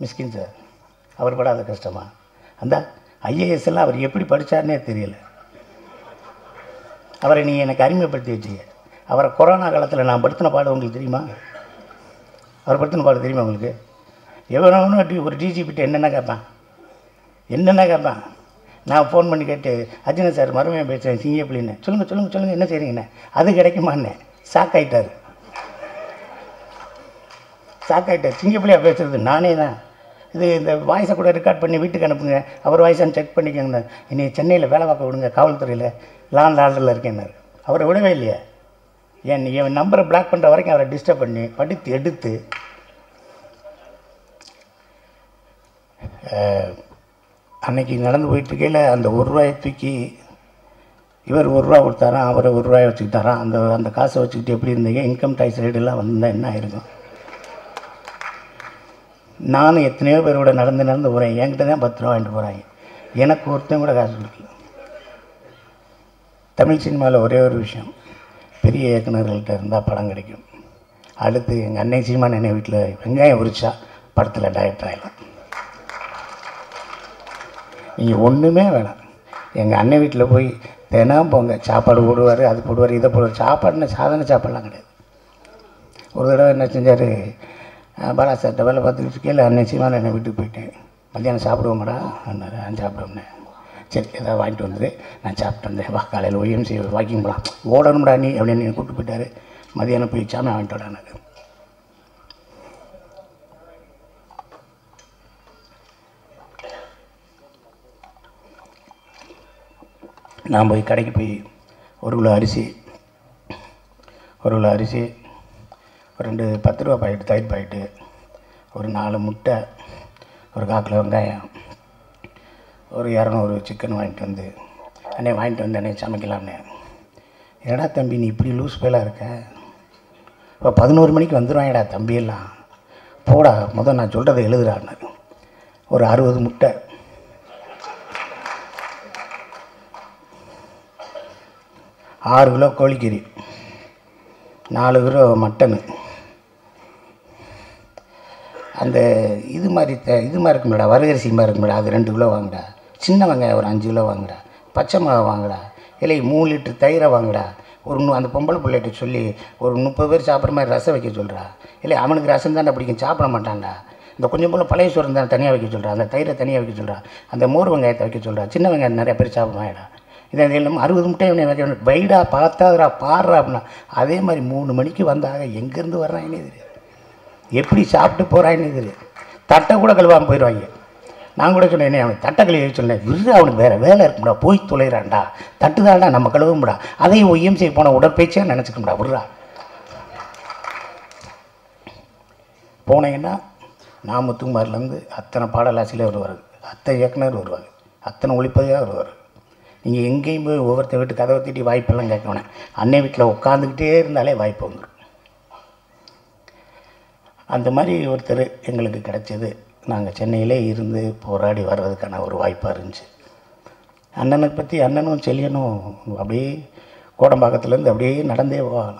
மிஸ்கின் சார், அவர் படாத கஷ்டமா? அந்த ஐஏஎஸ் எல்லாம் அவர் எப்படி படித்தார்னே தெரியல. அவரை நீங்கள் எனக்கு அறிமுகப்படுத்தி வச்சிங்க. அவரை கொரோனா காலத்தில் நான் படுத்தின பாடு உங்களுக்கு தெரியுமா? அவர் படுத்தின பாடு தெரியுமா உங்களுக்கு? எவனோ ஒரு டிஜிபிட்ட என்னென்ன கேட்பான். நான் ஃபோன் பண்ணி கேட்டு, அர்ஜுனன் சார் மறுமையாக பேசுகிறேன் சிங்கப்பிள்ளின்னு, சொல்லுங்கள் என்ன செய்கிறீங்கண்ணே, அது கிடைக்குமாண்ணே. ஷாக்காயிட்டார். சிங்கப்பிள்ளையாக பேசுகிறது நானே தான். இது இந்த வாய்ஸை கூட ரெக்கார்ட் பண்ணி வீட்டுக்கு அனுப்புங்க, அவர் வாய்ஸான்னு செக் பண்ணிக்கோங்கண்ணே. இன்னைக்கு சென்னையில் வேலை பார்க்க விடுங்க, காவல்துறையில் லாண்ட் ஆர்டரில் இருக்கேன்னாரு. அவரை விடவே இல்லையா? என் நம்பரை பிளாக் பண்ணுற வரைக்கும் அவரை டிஸ்டர்ப் பண்ணி படித்து எடுத்து அன்னைக்கு நடந்து போயிட்டுருக்கையில் அந்த 1 ரூபாயை தூக்கி இவர் 1 ரூபா கொடுத்தாராம், அவர் 1 ரூபாயை வச்சுக்கிட்டாராம். அந்த காசை வச்சுக்கிட்டு எப்படி இருந்தீங்க? இன்கம் டேக்ஸ் ரேடெல்லாம் வந்தால் என்ன ஆயிருக்கும்? நானும் எத்தனையோ பேரோட நடந்து போகிறேன், என்கிட்ட தான் 10 ரூபா வாங்கிட்டு போகிறாங்க, எனக்கு ஒருத்தன் கூட காசு கொடுக்கல. தமிழ் சினிமாவில் ஒரே ஒரு விஷயம், பெரிய இயக்குநர்கள்ட்ட இருந்தால் படம் கிடைக்கும். அடுத்து எங்கள் அன்னை சீமான் என்னை வீட்டில் வெங்காயம் உரிச்சா படத்தில் டைரக்டர் ஆகிடலாம். நீங்கள் ஒன்றுமே வேணாம், எங்கள் அண்ணன் வீட்டில் போய் தினம் போங்க, சாப்பாடு போடுவார், அது போடுவார், இதை போடுவார். சாப்பாடுன்னு சாதாரண சாப்பாடெலாம் கிடையாது. ஒரு தடவை என்ன செஞ்சார், பாலா சார்கிட்ட வேலை பார்த்துக்கிட்டு இருக்கேன், அன்னை சீமான் என்னை வீட்டுக்கு போயிட்டேன். மத்தியானம் சாப்பிடுவோம்டா அண்ணாரு. நான் சாப்பிடுவேன். சரி ஏதாவது வாங்கிட்டு வந்துடு, நான் சாப்பிட்டு வந்தேன், வா காலையில் OMC வாக்கிங் போகலாம், ஓடணும்டா நீ அப்படின்னு என்னை கூப்பிட்டு போயிட்டார். மதியானம் போய் சாமி வாங்கிட்டு விடானாரு. நான் போய் கடைக்கு போய் 1 கிலோ அரிசி, 2 10 ரூபா பாக்கெட்டு தயிர் பாக்கெட்டு, ஒரு 4 முட்டை, ஒரு 1/4 கிலோ வெங்காயம், ஒரு 200 சிக்கன் வாங்கிட்டு வந்து அண்ணே சமைக்கலாம்னே. ஏடா தம்பி நீ இப்படி லூஸ் பேலாக இருக்க, இப்போ 11 மணிக்கு வந்துடுவாங்கடா தம்பியெல்லாம், போடா முதல் நான் சொல்கிறத எழுதுறான்னு. ஒரு 60 முட்டை, 6 கிலோ கோழிக்கறி, 4 கிலோ மட்டனு, அந்த இது மாதிரி இருக்கும்டா, வரகரிசி மாதிரி இருக்கும்டா, அது 2 கிலோ வாங்குடா. சின்ன வெங்காயம் ஒரு 5 கிலோ வாங்குடா. பச்சை மிளகா வாங்குடா. இல்லை 3 லிட்டர் தயிரை வாங்குடா. அந்த பொம்பளை பிள்ளைகிட்ட சொல்லி ஒரு 30 பேர் சாப்பிட்ற மாதிரி ரசம் வைக்க சொல்கிறா. இல்லை அவனுக்கு ரசம் தானே பிடிக்கும், சாப்பிட மாட்டான்டா. இந்த கொஞ்சம் போல் பழைய சோறு தான் தனியாக வைக்க சொல்கிறா. அந்த தயிரை தனியாக வைக்க சொல்கிறா. அந்த மோர் வெங்காயத்தை வைக்க சொல்கிறா. சின்ன வெங்காயம் நிறைய பேர் சாப்பிடுவாங்கடா. இதை இல்லாமல் 60 முட்டை வைக்க வைடா பார்த்தாதுரா பாடுறா அப்படின்னா. அதே மாதிரி 3 மணிக்கு வந்தாக எங்கேருந்து வர்றாங்கன்னே தெரியாது, எப்படி சாப்பிட்டு போகிறாங்கன்னே தெரியாது. தட்டை கூட கழுவாமல் போயிடுவாங்க. நான் கூட சொன்னேன், அவனுக்கு தட்டை கழுவி சொன்னேன், விரு அவனுக்கு வேறு வேலை இருக்கும்டா, போய் தொலைகிறான்டா, தட்டுதான்டா நம்ம கழுவும்டா, அதையும் ஒய்எம்சி போன உடற்பயிற்சியாக நினச்சிக்கணும்டா, விட்றா. போனீங்கன்னா நாமத்துக்குமாரிலேருந்து அத்தனை பாடலாசிரியர் வருவார், அத்தனை இயக்குனர் வருவார், அத்தனை ஒளிப்பதிவாக வருவார். நீங்கள் எங்கேயும் போய் ஒவ்வொருத்த வீட்டு கதவை தட்டி வாய்ப்பெல்லாம் கேட்கணும். அன்னை வீட்டில் உட்காந்துக்கிட்டே இருந்தாலே வாய்ப்பு வந்துடும். அந்த மாதிரி ஒருத்தர் எங்களுக்கு கிடச்சது. நாங்கள் சென்னையிலே இருந்து போராடி வர்றதுக்கான ஒரு வாய்ப்பாக இருந்துச்சு. அண்ணனை பற்றி அண்ணனும் செல்லியனும் அப்படியே கோடம்பாக்கத்துலேருந்து அப்படியே நடந்தே போகலாம்.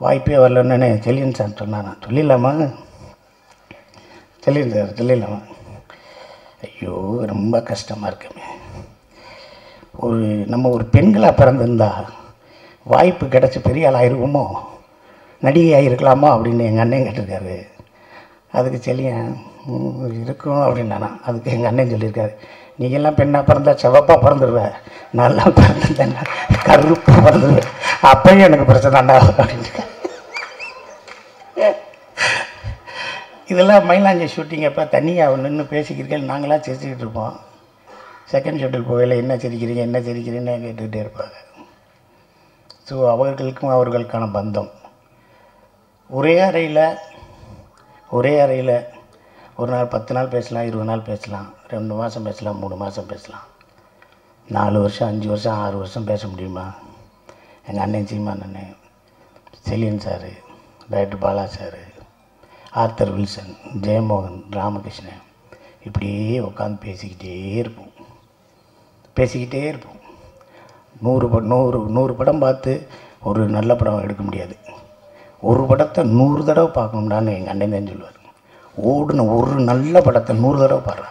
வாய்ப்பே வரலன்னு செல்லியன் சார் சொன்னான். சொல்லிடலாமா? செல்லியன் சார் சொல்லிடலாமா? ஐயோ ரொம்ப கஷ்டமாக இருக்குமே. நம்ம ஒரு பெண்களாக பிறந்திருந்தா வாய்ப்பு கிடச்சி பெரிய ஆள் ஆயிருக்குமோ, நடிகையாக இருக்கலாமா அப்படின்னு எங்கள் அண்ணன் கேட்டிருக்காரு. அதுக்கு செல்லியன் இருக்கும் அப்படின்னா, அதுக்கு எங்கள் அண்ணன் சொல்லியிருக்காரு, நீங்கள்லாம் பெண்ணாக பிறந்தா செவப்பாக பிறந்துடுவேன், நல்லா பிறந்திருந்தேன்னா கருப்பாக பிறந்துடுவேன், அப்பயும் எனக்கு பிரச்சனை தாண்டா அப்படின்னு. இதெல்லாம் மயிலாஞ்சி ஷூட்டிங் அப்போ தனியாக நின்று பேசிக்கிறீர்கள், நாங்களாம் சிரிச்சுக்கிட்டு இருப்போம். செகண்ட் ஷெட்யூல் போகையில் என்ன சிரிக்கிறீங்கன்னு கேட்டுக்கிட்டே இருப்பாங்க. ஸோ அவர்களுக்கும் அவர்களுக்கான பந்தம். ஒரே அறையில் ஒரு நாள் 10 நாள் பேசலாம், 20 நாள் பேசலாம், 2 மாதம் பேசலாம், 3 மாதம் பேசலாம். 4 வருஷம் 5 வருஷம் 6 வருஷம் பேச முடியுமா? எங்கள் அண்ணன் சீமான் அண்ணன், Chelian sir, director Bala sir, Arthur Wilson, Jeyamohan, Ramakrishnan, இப்படியே உட்காந்து பேசிக்கிட்டே இருப்போம். 100 படம் பார்த்து ஒரு நல்ல படம் எடுக்க முடியாது. ஒரு படத்தை 100 தடவை பார்க்கணும்டான்னு எங்கள் அண்ணன் தான் சொல்லுவார். ஓடுன ஒரு நல்ல படத்தை 100 தடவை பாடுறா.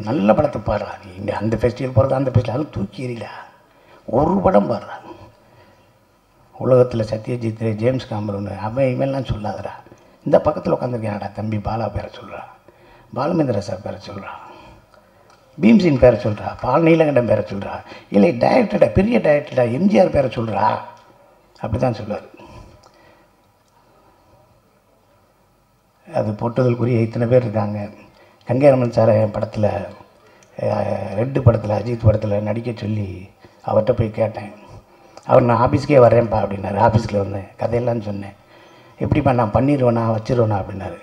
நல்ல படத்தை பாடுறா. நீ இங்கே அந்த ஃபெஸ்டிவல் போகிறது, அந்த ஃபெஸ்டிவல் அது தூக்கி எறியல. ஒரு படம் பாடுறா. உலகத்தில் சத்யஜித், ஜேம்ஸ் காமரூன், அவன் இவெல்லாம் சொல்லாதடா. இந்த பக்கத்தில் உட்காந்துருக்கேன்டா தம்பி பாலா பேரை சொல்கிறா, பாலுமேந்திர சார் பேரை சொல்கிறா, பீம்சின் பேரை சொல்கிறா, பால் நீலகண்டன் பேரை சொல்கிறா, இல்லை டைரக்டர்டா, பெரிய டைரக்டர்டா எம்ஜிஆர் பேரை சொல்கிறா, அப்படி தான் சொல்லுவார். அது போட்டதற்குரிய இத்தனை பேர் இருக்காங்க. கங்கைரமன் சார் என் படத்தில், ரெட்டு படத்தில், அஜித் படத்தில் நடிக்க சொல்லி அவர்கிட்ட போய் கேட்டேன். அவர் நான் ஆஃபீஸ்க்கே வரேன்ப்பா அப்படின்னாரு. ஆஃபீஸில் வந்தேன், கதையெல்லாம் சொன்னேன். எப்படிப்பா நான் பண்ணிடுவேனா வச்சிருவேனா அப்படின்னாரு.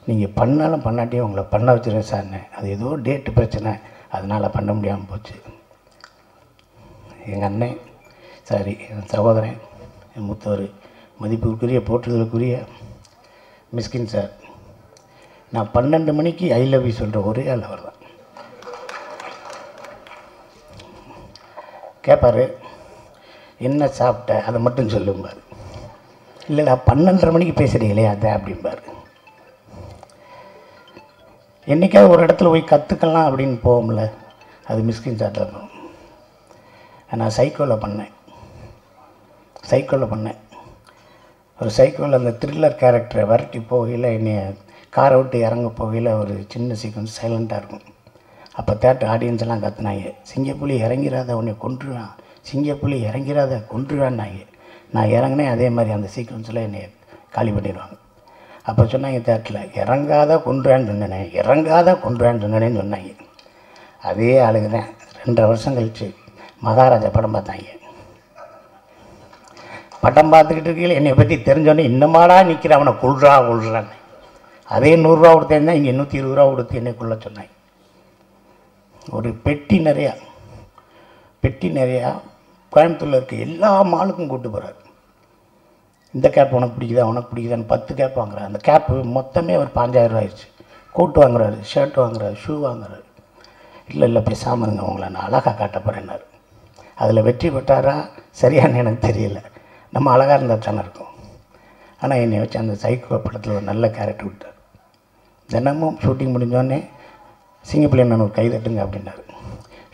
நீங்கள் பண்ணாலும் பண்ணாட்டியும் உங்களை பண்ண வச்சுருவேன் சார்னு. அது ஏதோ டேட்டு பிரச்சனை, அதனால் பண்ண முடியாமல் போச்சு. எங்கள் அண்ணன் சாரி, என் சகோதரன், என் மூத்தவர், மதிப்புக்குரிய போற்றுதலுக்குரிய மிஸ்கின் சார், நான் 12 மணிக்கு ஐ லவ் யூ சொல்கிற ஒரே ஆள் அவர் தான். கேட்பார், என்ன சாப்பிட்ட அதை மட்டும் சொல்லும்பார். இல்லைடா 12:30 மணிக்கு பேசுகிறீங்களே அதை அப்படிம்பார். என்றைக்காவது ஒரு இடத்துல போய் கற்றுக்கலாம் அப்படின்னு போவோம்ல, அது மிஸ்கின் சார் தான். நான் சைக்கோவில் பண்ணேன். ஒரு சைக்கோவில் அந்த த்ரில்லர் கேரக்டரை வரட்டி போகையில், என்னை காரை விட்டு இறங்க போகையில் ஒரு சின்ன சீக்வன்ஸ் சைலண்ட்டாக இருக்கும். அப்போ தேட்டர் ஆடியன்ஸ் எல்லாம் கற்றுனாங்க, சிங்கப்புலி இறங்கிறாத உன்னை கொன்றுவான், சிங்கப்புலி இறங்கிறாத கொன்றுவான்னாங்க. நான் இறங்கினேன், அதே மாதிரி அந்த சீக்வன்ஸில் என்னை காலி பண்ணிடுவாங்க. அப்போ சொன்னாங்க தேட்டரில், இறங்காத கொன்றுவான்னு சொன்னேன்னு சொன்னாங்க. அதே ஆளுங்க தான் 2.5 வருஷம் கழிச்சு மகாராஜா படம் பார்த்தாங்க. படம் பார்த்துக்கிட்டு இருக்கையில் என்னை பற்றி தெரிஞ்சோன்னே, இன்னமாடா நிற்கிற அவனை கொள்றான்னு. அதே 100 ரூபா கொடுத்தேன் தான் இங்கே 120 ரூபா கொடுத்து என்னை கொள்ள சொன்னாங்க. ஒரு பெட்டி நிறையா கோயம்புத்தூரில் இருக்க எல்லா மாலுக்கும் கூப்பிட்டு போகிறார். இந்த கேப் உனக்கு பிடிக்குதான்னு 10 கேப் வாங்குறாரு. அந்த கேப்பு மொத்தமே ஒரு 5000 ரூபா ஆயிடுச்சு. கோட்டு வாங்குறாரு, ஷர்ட் வாங்குறாரு, ஷூ வாங்குறாரு. இல்லை பேசாமல் இருங்க, உங்களை நான் அழகாக காட்ட போகிறேன்னாரு. அதில் வெற்றி பெற்றாரா சரியான எனக்கு தெரியல. நம்ம அழகாக இருந்தால் தானே இருக்கும். ஆனால் என்னை வச்சு அந்த சைக்கோ படத்தில் ஒரு நல்ல கேரக்டர் விட்டார். தினமும் ஷூட்டிங் முடிஞ்சோடனே சிங்கப்பிள்ளை நான் ஒரு கை தட்டுங்க அப்படின்னாரு.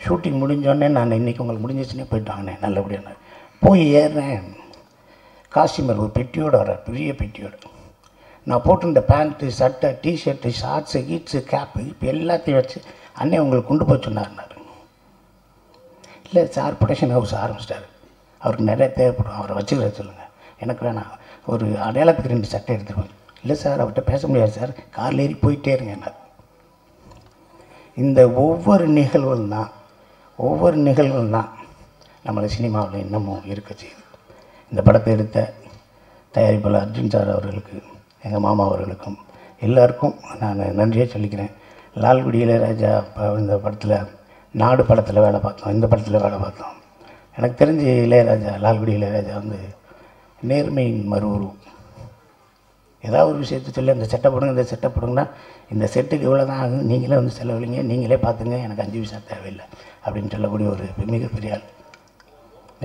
ஷூட்டிங் முடிஞ்சோடனே நான் இன்றைக்கி உங்களுக்கு முடிஞ்சிச்சுன்னே போயிட்டு வாங்கினேன் நல்லபடியான போய் ஏறுறேன். காஸ்டியூமர் ஒரு பெட்டியோடு வர பெரிய பெட்டியோடு நான் போட்டிருந்த பேண்ட்டு சட்டை டிஷர்ட்டு ஷார்ட்ஸு கீட்ஸு கேப்பு இப்போ எல்லாத்தையும் வச்சு அண்ணே உங்களுக்கு கொண்டு போய் சொன்னார்னாரு. இல்லை சார் ப்ரொடக்ஷன் ஹவுஸ் ஆரம்பிச்சிட்டாரு, அவருக்கு நிறைய தேவைப்படும், அவரை வச்சுக்கிற சொல்லுங்கள். எனக்கு வேணாம், ஒரு அடையாளத்துக்கு 2 சட்டை எடுத்துருவாங்க. இல்லை சார் அவர்கிட்ட பேச முடியாது சார், காரில் ஏறி போயிட்டே இருங்க என்ன. இந்த ஒவ்வொரு நிகழ்வுகள் தான் நம்மளை சினிமாவில் இன்னமும் இருக்க செய்யுது. இந்த படத்தை எடுத்த தயாரிப்பாளர் அர்ஜுன் சார் அவர்களுக்கு, எங்கள் மாமா அவர்களுக்கும் எல்லாருக்கும் நான் நன்றியே சொல்லிக்கிறேன். லால்குடி இளையராஜா இந்த படத்தில் நாடு படத்தில் வேலை பார்த்தோம், இந்த படத்தில் வேலை பார்த்தோம். எனக்கு தெரிஞ்சு இளையராஜா லால்குடி இளையராஜா வந்து நேர்மையின் மறுவுருவம். ஏதாவது ஒரு விஷயத்தை சொல்லி அந்த செட்டை போடுங்க இந்த செட்டை போடுங்கன்னா இந்த செட்டுக்கு இவ்வளோ தான் ஆகும், நீங்களே வந்து செலவழிங்க, நீங்களே பார்த்துங்க, எனக்கு 5 பைசா தேவையில்லை அப்படின்னு சொல்லக்கூடிய ஒரு மிகப்பெரிய ஆள்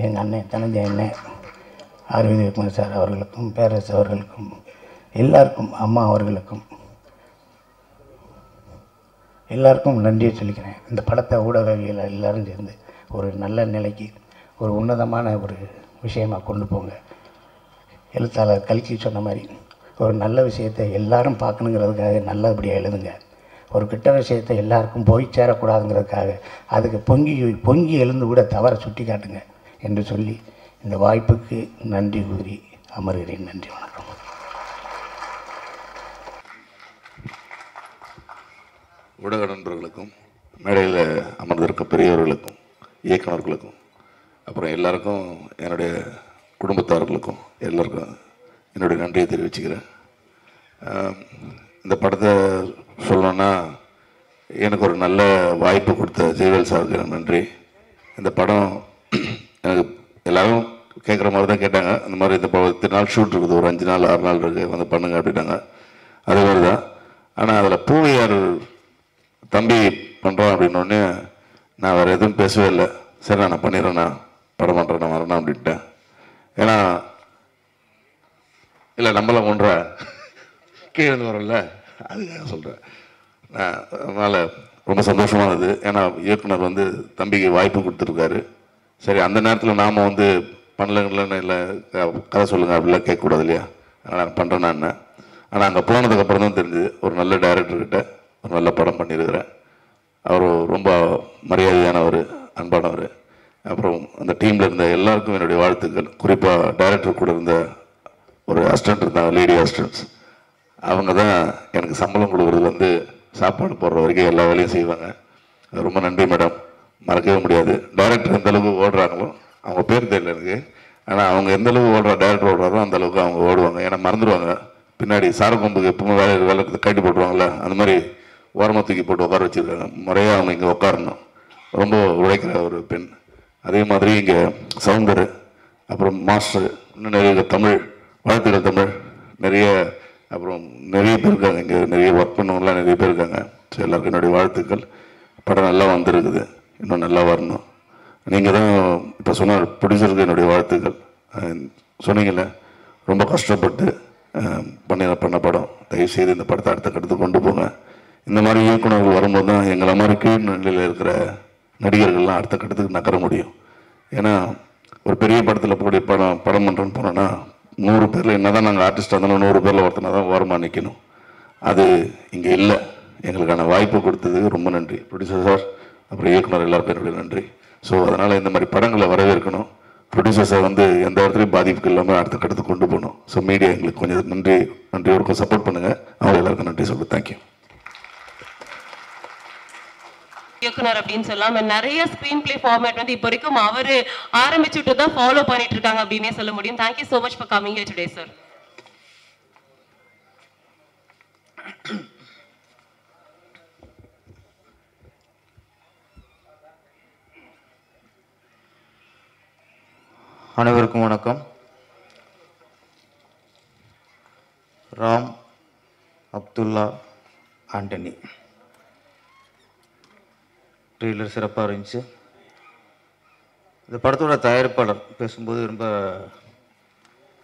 எங்கள் அண்ணன் தனஞ்சய அண்ணன் ஆர் விஜயகுமார் சார் அவர்களுக்கும் பேரரசு அவர்களுக்கும் எல்லாருக்கும் அம்மா அவர்களுக்கும் எல்லாருக்கும் நன்றியை சொல்லிக்கிறேன். இந்த படத்தை ஊடகவியல் எல்லோரும் சேர்ந்து ஒரு நல்ல நிலைக்கு ஒரு உன்னதமான ஒரு விஷயமாக கொண்டு போங்க. எழுத்தாளர் கல்கி சொன்ன மாதிரி ஒரு நல்ல விஷயத்தை எல்லாரும் பார்க்கணுங்கிறதுக்காக நல்லபடியாக எழுதுங்க. ஒரு கெட்ட விஷயத்தை எல்லாருக்கும் போய் சேரக்கூடாதுங்கிறதுக்காக அதுக்கு பொங்கி எழுந்து கூட தவற சுட்டி காட்டுங்க என்று சொல்லி இந்த வாய்ப்புக்கு நன்றி கூறி அமர்கிறேன். நன்றி, வணக்கம். ஊடக நண்பர்களுக்கும் மேடையில் அமர்ந்திருக்க பெரியவர்களுக்கும் இயக்குநர்களுக்கும் அப்புறம் எல்லாருக்கும் என்னுடைய குடும்பத்தார்களுக்கும் எல்லாருக்கும் என்னுடைய நன்றியை தெரிவிச்சுக்கிறேன். இந்த படத்தை சொல்லணுன்னா எனக்கு ஒரு நல்ல வாய்ப்பு கொடுத்த ஜெயவேல் சாருக்கு நன்றி. இந்த படம் எனக்கு எல்லோரும் கேட்குற மாதிரி தான் கேட்டாங்க. அந்த மாதிரி இந்த இத்தனை நாள் ஷூட் இருக்குது, ஒரு 5 நாள் 6 நாள் இருக்குது, வந்து பண்ணுங்க அப்படின்னாங்க. அதே மாதிரி தான். ஆனால் அதில் பூவையார் தம்பி பண்ணுறோம் அப்படின்னோடனே நான் வேறு எதுவும் பேசவே இல்லை. சரி நான் பண்ணிடுறேண்ணா, படம் பண்ணுறேன், நான் வரேண்ணா அப்படின்ட்டேன். ஏன்னா இல்லை நம்மளாம் ஒன்றா கீழே வரல, அதுக்காக சொல்கிறேன் நான். அதனால் ரொம்ப சந்தோஷமானது. ஏன்னா இயக்குனர் வந்து தம்பிக்கு வாய்ப்பு கொடுத்துருக்காரு. சரி அந்த நேரத்தில் நாம் வந்து பண்ணலங்கன்னு இல்லை கதை சொல்லுங்கள் அப்படிலாம் கேட்கக்கூடாது இல்லையா. அதனால் நான் பண்ணுறேன்னா என்ன. ஆனால் அங்கே போனதுக்கப்புறம் தான் தெரிஞ்சுது ஒரு நல்ல டைரக்டர்கிட்ட ஒரு நல்ல படம் பண்ணியிருக்கிறேன். அவர் ரொம்ப மரியாதையானவர், அன்பானவர். அப்புறம் அந்த டீமில் இருந்த எல்லாருக்கும் என்னுடைய வாழ்த்துக்கள். குறிப்பாக டைரக்டர் கூட இருந்த ஒரு அசிஸ்டன்ட் இருந்தாங்க, லேடி அசிஸ்டன்ட்ஸ். அவங்க தான் எனக்கு சம்பளம் கொடுக்குறதுலேருந்து சாப்பாடு போடுற வரைக்கும் எல்லா வேலையும் செய்வாங்க. ரொம்ப நன்றி மேடம், மறக்கவே முடியாது. டைரக்டர் எந்த அளவுக்கு ஓடுறாங்களோ, அவங்க பேர் தெரியல எனக்கு, ஆனால் அவங்க எந்த அளவுக்கு டைரக்டர் ஓடுறாரோ அந்த அளவுக்கு அவங்க ஓடுவாங்க. ஏன்னா மறந்துடுவாங்க. பின்னாடி சாரக்கொம்புக்கு எப்பவுமே வேலை கட்டி போட்டுருவாங்கள்ல, அந்த மாதிரி ஓரமாக தூக்கி போட்டு உட்கார வச்சுருக்காங்க. முறையாக அவங்க இங்கே உட்காரணும். ரொம்ப உழைக்கிற ஒரு பெண். அதே மாதிரி இங்கே சவுண்டரு, அப்புறம் மாஸ்டர், இன்னும் நிறைய தமிழ் வாழ்த்துக்கள் தமிழ் நிறைய, அப்புறம் நிறைய பேர் இருக்காங்க இங்கே, நிறைய ஒர்க் பண்ணவங்களாம் நிறைய பேர் இருக்காங்க. ஸோ எல்லாருக்கும் என்னுடைய வாழ்த்துக்கள். படம் நல்லா வந்திருக்குது, இன்னும் நல்லா வரணும். நீங்கள் தான் இப்போ சொன்ன ப்ரொடியூசருக்கு என்னுடைய வாழ்த்துக்கள். சொன்னீங்கல்ல ரொம்ப கஷ்டப்பட்டு பண்ண படம், தயவுசெய்து இந்த படத்தை அடுத்த கட்டத்துக்கு கொண்டு போங்க. இந்த மாதிரி இயக்குநர்கள் வரும்போது தான் எங்களை மாதிரி கீழ் நிலையில் இருக்கிற நடிகர்கள்லாம் அடுத்த கட்டத்துக்கு நகர முடியும். ஏன்னா ஒரு பெரிய படத்தில் போய் படம் பண்ணுறோன்னு போனோன்னா 100 பேரில் என்ன தான் நாங்கள் ஆர்டிஸ்டாக இருந்தாலும் 100 பேரில் ஒருத்தனை தான் ஓரமாக நிற்கணும். அது இங்கே இல்லை. எங்களுக்கான வாய்ப்பு கொடுத்ததுக்கு ரொம்ப நன்றி ப்ரொடியூசர் சார், அப்புறம் இயக்குனர் எல்லாருக்கும் என்னுடைய நன்றி. ஸோ அதனால் இந்த மாதிரி படங்களை வரவேற்கணும். ப்ரொடியூசர்ஸை வந்து எந்த இடத்துலையும் பாதிப்புக்கு இல்லாமல் அடுத்த கட்டத்துக்கு கொண்டு போகணும். ஸோ மீடியா எங்களுக்கு கொஞ்சம் நன்றியோருக்கும் சப்போர்ட் பண்ணுங்கள். அவங்க எல்லாருக்கும் நன்றி சொல்லுங்கள். தேங்க்யூ. இயக்குனர் அப்படின்னு சொல்லாம நிறைய ஸ்கிரீன் பிளே ஃபார்மேட் வந்து இப்போ வரைக்கும் அவரு ஆரம்பிச்சுட்டு தான் ஃபாலோ பண்ணிட்டு இருக்காங்க அப்படின்னே சொல்ல முடியும். Thank you so much for coming here today sir. அனைவருக்கும் வணக்கம். ராம், அப்துல்லா, ஆண்டனி ட்ரெய்லர் சிறப்பாக இருந்துச்சு. இந்த படத்தோட தயாரிப்பாளர் பேசும்போது ரொம்ப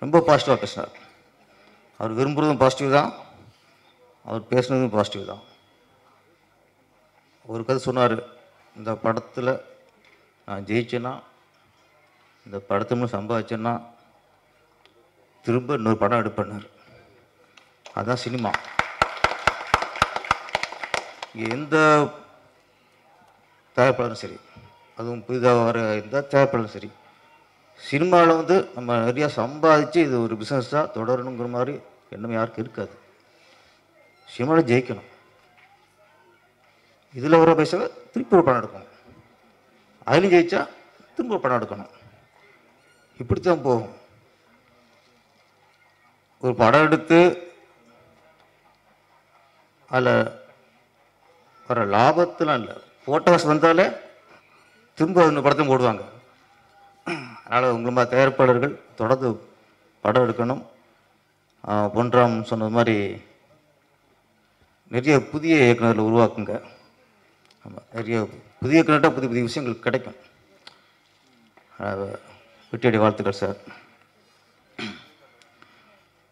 ரொம்ப பாசிட்டிவாக பேசினார். அவர் விரும்புகிறதும் பாசிட்டிவ் தான், அவர் பேசுனதும் பாசிட்டிவ் தான். ஒரு கதை சொன்னார், இந்த படத்தில் நான் ஜெயிச்சேன்னா, இந்த படத்தை சம்பாதிச்சேன்னா திரும்ப இன்னொரு படம் எடுப்பேன்னார். அதுதான் சினிமா. எந்த தயாரிப்பாளரும் சரி, அதுவும் புதிதாக வர எந்த தயாரிப்பாளரும் சரி, சினிமாவில் வந்து நம்ம நிறையா சம்பாதிச்சு இது ஒரு பிஸ்னஸாக தொடரணுங்கிற மாதிரி எண்ணம் யாருக்கும் இருக்காது. சினிமாவில் ஜெயிக்கணும், இதில் வர பைசாவை திருப்பி ஒரு படம் எடுக்கணும், அதுலேயும் ஜெயிச்சா திரும்ப ஒரு படம் எடுக்கணும். இப்படித்தான் போகும். ஒரு படம் எடுத்து அதில் வர லாபத்தெலாம் இல்லை, ஃபோட்டோஸ் வந்தாலே திரும்ப அந்த படத்தையும் போடுவாங்க. அதனால் உங்களை மாதிரி தயாரிப்பாளர்கள் தொடர்ந்து படம் எடுக்கணும். பொன்ராம் சொன்னது மாதிரி நிறைய புதிய இயக்குநர்களை உருவாக்குங்க. ஆமாம், நிறைய புதிய இயக்குநர்கிட்ட புதிய புதிய விஷயங்கள் கிடைக்கும். வெற்றியடைய வாழ்த்துக்கள் சார்.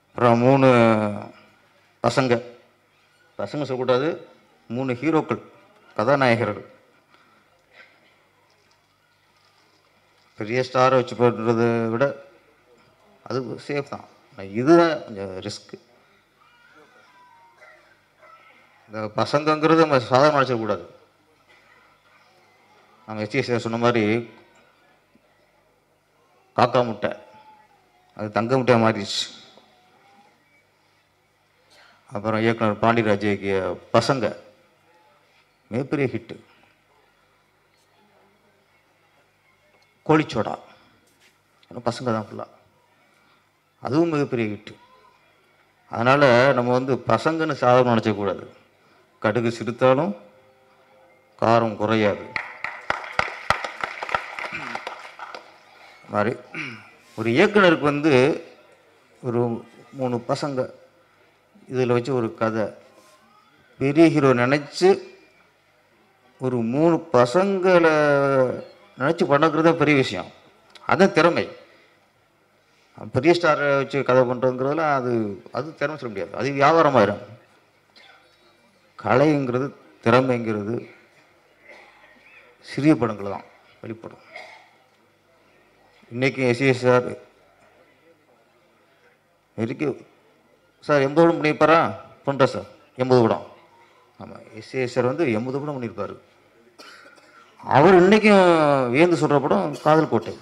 அப்புறம் 3 பசங்க சொல்லக்கூடாது, 3 ஹீரோக்கள், கதாநாயகர்கள். பெரிய ஸ்டாரை வச்சு பண்ணுறதை விட அது சேஃப் தான். இதுதான் கொஞ்சம் ரிஸ்க்கு. இந்த பசங்கங்கிறது நம்ம சாதாரண நினச்சிடக்கூடாது. நம்ம எஸ்டிஎஸ் சொன்ன மாதிரி காக்கா முட்டை அது தங்க முட்டையாக மாறிடுச்சு. அப்புறம் இயக்குனர் பாண்டியராஜ் இயக்கிய பசங்க மிகப்பெரிய ஹிட்டு. கோழிச்சோடா பசங்க தான் ஃபுல்லாக, அதுவும் மிகப்பெரிய ஹிட்டு. அதனால் நம்ம வந்து பசங்கன்னு சாதாரண நினச்சக்கூடாது. கடுகு சிறுத்தாலும் காரம் குறையாது மாதிரி ஒரு இயக்குனருக்கு வந்து ஒரு 3 பசங்க இதில் வச்சு ஒரு கதை பெரிய ஹீரோ நினச்சி ஒரு 3 பசங்களை நினச்சி பண்ணுறது தான் பெரிய விஷயம். அதுதான் திறமை. பெரிய ஸ்டாரை வச்சு கதை பண்ணுறதுங்கிறதுல அது திறமை சொல்ல முடியாது, அது வியாபாரமாயிரும். கலைங்கிறது திறமைங்கிறது சிறிய படங்கள் தான் வெளிப்படும். இன்றைக்கி எஸ்ஏஎஸ் சார் வரைக்கும் சார் 80 படம் பண்ணியிருப்பாரா? பண்ணுறேன் சார் 80 படம். ஆமாம், எஸ்ஏஎஸ் சார் வந்து 80 படம் பண்ணியிருப்பார். அவர் இன்றைக்கும் வியந்து சொல்கிற படம் காதல் கோட்டை.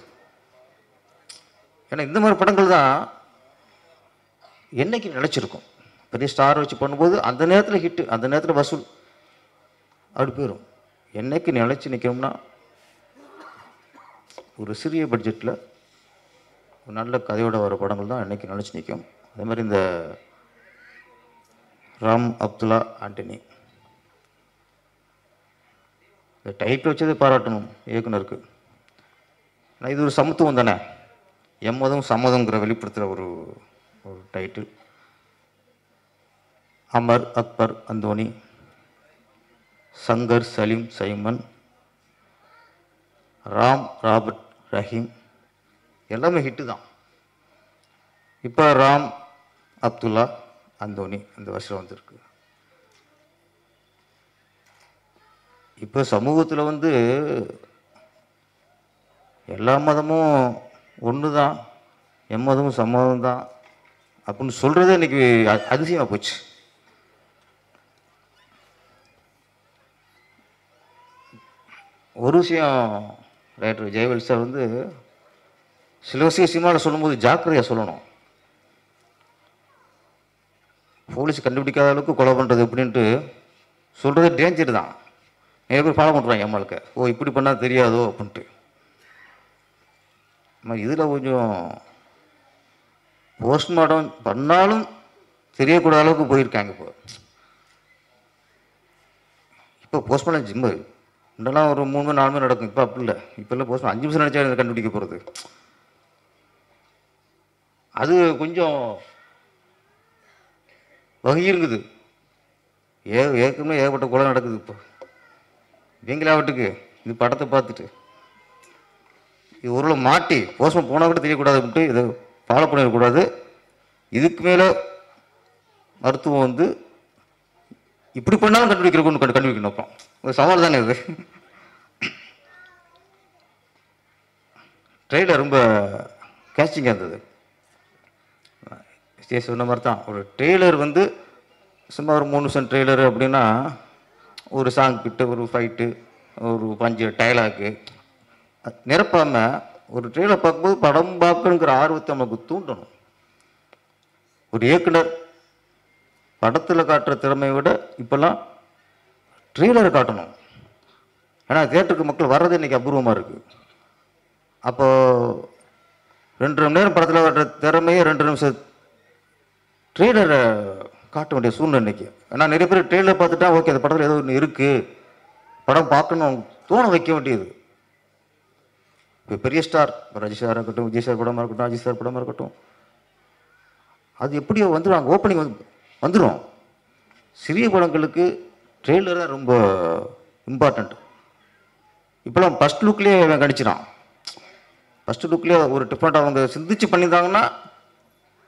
ஏன்னா இந்த மாதிரி படங்கள் தான் என்னைக்கு நினச்சிருக்கும். பெரிய ஸ்டார் வச்சு பண்ணும்போது அந்த நேரத்தில் ஹிட்டு, அந்த நேரத்தில் வசூல் அப்படி போயிடும். என்னைக்கு நினச்சி நிற்கணும்னா ஒரு சிறிய பட்ஜெட்டில் ஒரு நல்ல கதையோட வர படங்கள் தான் என்னைக்கு நினச்சி நிற்கும். அதே மாதிரி இந்த ராம் அப்துல்லா ஆண்டனி இந்த டைட்டில் வச்சதே பாராட்டணும் இயக்குனருக்கு. ஆனால் இது ஒரு சமத்துவம் தானே, எம்மதம் சம்மதங்கிற வெளிப்படுத்துகிற ஒரு title. Amar Akbar Anthony, Shankar Salim Simon, Ram Robert Rahim எல்லாமே ஹிட்டு தான். இப்போ ராம் அப்துல்லா அந்தோனி இந்த வருஷம் வந்திருக்கு. இப்போ சமூகத்தில் வந்து எல்லா மதமும் ஒன்று தான், எம்மதமும் சம்மதம் தான் அப்படின்னு சொல்கிறதே இன்றைக்கி அதிசயமாக போச்சு. ஒரு விஷயம் ரைட்டர் ஜெயவேல் சார் வந்து சில விஷயம் சினிமாவில் சொல்லும்போது ஜாக்கிரதையாக சொல்லணும். போலீஸ் கண்டுபிடிக்காத அளவுக்கு கொலை பண்ணுறது எப்படின்ட்டு சொல்கிறது டேஞ்சர் தான். நிறைய பேர் ஃபாலோ பண்ணுறாங்க நம்மளுக்கு, ஓ இப்படி பண்ணால் தெரியாதோ அப்படின்ட்டு. இதில் கொஞ்சம் போஸ்ட்மார்ட்டம் பண்ணாலும் தெரியக்கூடாத அளவுக்கு போயிருக்காங்க. இப்போ போஸ்ட்மார்ட்டம் ஜிம்மு முன்னெல்லாம் ஒரு 3 4 மணி நடக்கும். இப்போ அப்படி இல்லை. இப்போல்லாம் போஸ்ட்மார்ட்டம் 5 நிமிஷம் நினச்சா கண்டுபிடிக்க போகிறது. அது கொஞ்சம் வகையிருக்குது. ஏற்கனவே ஏகப்பட்ட கொலை நடக்குது. இப்போ இவங்களாவட்டுக்கு இந்த படத்தை பார்த்துட்டு இது ஒரு மாட்டி போஸ்ட்மார்ட்டம் போனால் கூட தெரியக்கூடாதுன்ட்டு இதை ஃபாலோ பண்ணிடக்கூடாது. இதுக்கு மேலே மருத்துவம் வந்து இப்படி பண்ணாலும் கண்டுபிடிக்கிறதுக்கு கண்டுபிடிக்கணும். அப்போ ஒரு சவால் தானே இது. ட்ரெயிலர் ரொம்ப கேட்சிங்காக இருந்தது. சொன்ன மாதிரி தான் ஒரு ட்ரெய்லர் வந்து சும்மா ஒரு 3 நிமிஷம் ட்ரெய்லரு அப்படின்னா ஒரு சாங் கிட்ட ஒரு ஃபைட்டு ஒரு 5 டைலாக்கு நிரப்பாமல் ஒரு ட்ரெய்லர் பார்க்கும்போது படம் பார்க்கணுங்கிற ஆர்வத்தை நமக்கு தூண்டணும். ஒரு இயக்குனர் படத்தில் காட்டுற திறமையை விட இப்போல்லாம் ட்ரெய்லரை காட்டணும். ஏன்னா தியேட்டருக்கு மக்கள் வர்றது இன்றைக்கி அபூர்வமாக இருக்குது. அப்போது 2 மணி நேரம் படத்தில் வர்ற திறமையை 2 நிமிஷம் ட்ரெய்லரை காட்ட வேண்டிய சூழ்நிலை இன்றைக்கி. ஏன்னா நிறைய பேர் ட்ரெய்லர் பார்த்துட்டா ஓகே அந்த படத்தில் ஏதோ ஒன்று இருக்குது படம் பார்க்கணும் தோண வைக்க வேண்டியது. இப்போ பெரிய ஸ்டார் ரஜி சாராக இருக்கட்டும், விஜய் சார் படமாக இருக்கட்டும், அஜித் சார் படமாக இருக்கட்டும், அது எப்படியோ வந்துடும். அங்கே ஓப்பனிங் வந்துடும். சிறிய படங்களுக்கு ட்ரெய்லர் தான் ரொம்ப இம்பார்ட்டண்ட். இப்போலாம் ஃபஸ்ட் லுக்லேயே அவன் கணிச்சிடான். ஃபஸ்ட்டு லுக்லேயே ஒரு டிஃப்ரெண்ட் அவங்க சிந்திச்சு பண்ணியிருந்தாங்கன்னா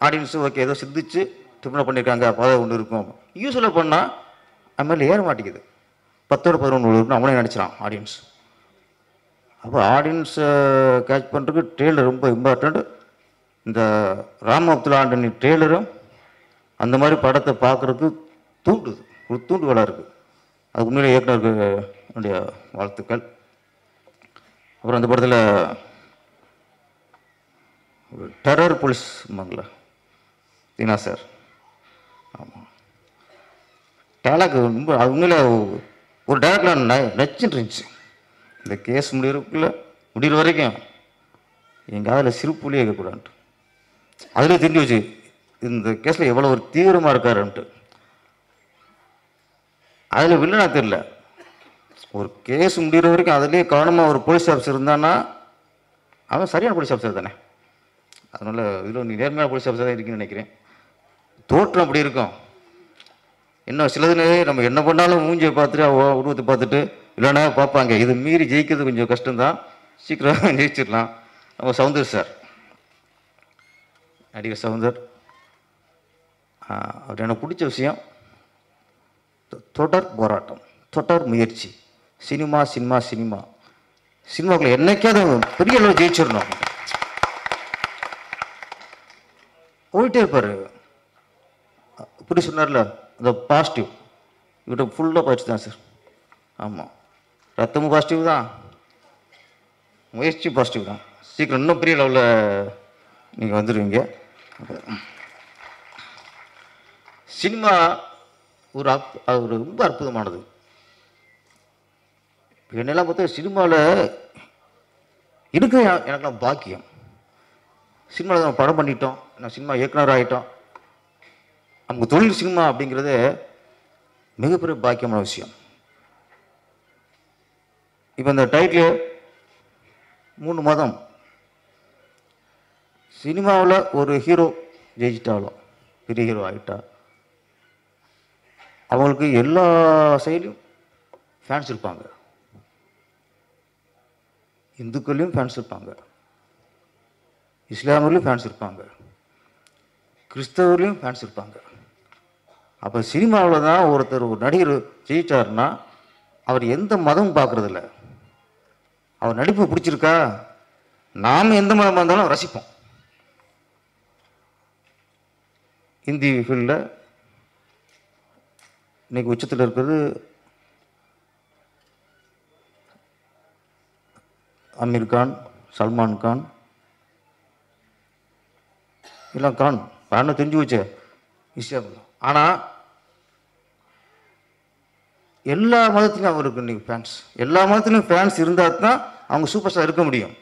ஆடியன்ஸு ஓகே ஏதோ சிந்திச்சு டிஃப்ரெண்டாக பண்ணியிருக்காங்க அப்போ ஒன்று இருக்கும். யூஸ்வலாக பண்ணால் அது மாதிரி ஏற மாட்டேங்குது. 10ஓட 11 இருக்குன்னு அவனே நினச்சிடான் ஆடியன்ஸ். அப்போ ஆடியன்ஸை கேட்ச் பண்ணுறதுக்கு ட்ரெய்லர் ரொம்ப இம்பார்ட்டண்ட். இந்த ராம் அப்துல்லா ஆண்டனி ட்ரெய்லரும் அந்த மாதிரி படத்தை பார்க்குறதுக்கு தூண்டுது, ஒரு தூண்டுகோலாக இருக்குது. அது உண்மையிலே இயக்குனருக்கு என்னுடைய வாழ்த்துக்கள். அப்புறம் அந்த படத்தில் ஒரு terror police Mangala Deena sir, ஆமாம் டேலாக் ரொம்ப அது உண்மையில ஒரு டேரக்டில் நச்சுன்னு இருந்துச்சு. இந்த கேஸ் முடிகிற வரைக்கும் எங்கள் அதில் சிறுப்புலியே இருக்கக்கூடாதுன்ட்டு அதிலே தெரிஞ்சு வச்சு இந்த கேஸில் எவ்வளோ ஒரு தீவிரமாக இருக்காருன்ட்டு. அதில் வில்லனா தெரியல, ஒரு கேஸ் முடிகிற வரைக்கும் அதுலேயே கவனமாக ஒரு போலீஸ் ஆஃபீஸர் இருந்தான்னா அவன் சரியான போலீஸ் ஆஃபீஸர் தானே. அதனால் இதில் நீ நேர்மையான போலீஸ் ஆஃபீஸர் தான் இருக்குன்னு நினைக்கிறேன். தோற்றம் அப்படி இருக்கும். இன்னும் சிலதுன்னு நம்ம என்ன பண்ணாலும் மூஞ்சியை பார்த்துட்டு உருவத்தை பார்த்துட்டு இல்லைன்னா பார்ப்பாங்க. இது மீறி ஜெயிக்கிறது கொஞ்சம் கஷ்டம்தான், சீக்கிரம் ஜெயிச்சிடலாம். நம்ம சவுந்தர் சார், நடிகர் சவுந்தர், அவர் எனக்கு பிடிச்ச விஷயம் தொடர் போராட்டம், தொடர் முயற்சி. சினிமா சினிமா சினிமா சினிமாக்குள்ள என்னைக்காவது பெரிய அளவு ஜெயிச்சிடணும். போயிட்டே இருப்பார். இப்படி சொன்னார்ல அந்த பாசிட்டிவ் இவர்கிட்ட ஃபுல்லாக பாசிட்டிவ் தான் சார். ஆமாம், ரத்தமும் பாசிட்டிவ் தான், முயற்சி பாசிட்டிவ் தான். சீக்கிரம் இன்னும் பெரிய லெவலில் நீங்கள் வந்துடுவீங்க. சினிமா அது ரொம்ப அற்புதமானது. என்னெல்லாம் பார்த்தா சினிமாவில் இருக்கிற எனக்கெல்லாம் பாக்கியம். சினிமாவில் நம்ம படம் பண்ணிட்டோம், நான் சினிமா இயக்குனர் ஆகிட்டோம். நமக்கு தொழில் சினிமா அப்படிங்கிறது மிகப்பெரிய பாக்கியமான விஷயம். இப்போ இந்த டைட்டில் 3 மாதம் சினிமாவில் ஒரு ஹீரோ ஜெயிச்சிட்டாலும் பெரிய ஹீரோ ஆகிட்டா அவங்களுக்கு எல்லா சைட்லையும் ஃபேன்ஸ் இருப்பாங்க. இந்துக்கள்லையும் ஃபேன்ஸ் இருப்பாங்க, இஸ்லாமியர்லையும் ஃபேன்ஸ் இருப்பாங்க, கிறிஸ்தவர்லையும் ஃபேன்ஸ் இருப்பாங்க. அப்போ சினிமாவில் தான் ஒருத்தர் ஒரு நடிகர் ஜெயிச்சார்னா அவர் எந்த மதமும் பார்க்குறதில்ல. அவர் நடிப்பு பிடிச்சிருக்கா, நாம் எந்த மதமாக இருந்தாலும் ரசிப்போம். ஹிந்தி ஃபீல்டில் இன்றைக்கி உச்சத்தில் இருக்கிறது அமீர் கான், சல்மான் கான், எல்லாம் கான் காரணம் தெரிஞ்சு வச்ச விஷயம். ஆனால் எல்லா மதத்துலையும் அவருக்கு இன்றைக்கி ஃபேன்ஸ், எல்லா மதத்துலையும் ஃபேன்ஸ் இருந்தால் தான் அவங்க சூப்பர் ஸ்டார் இருக்க முடியும்.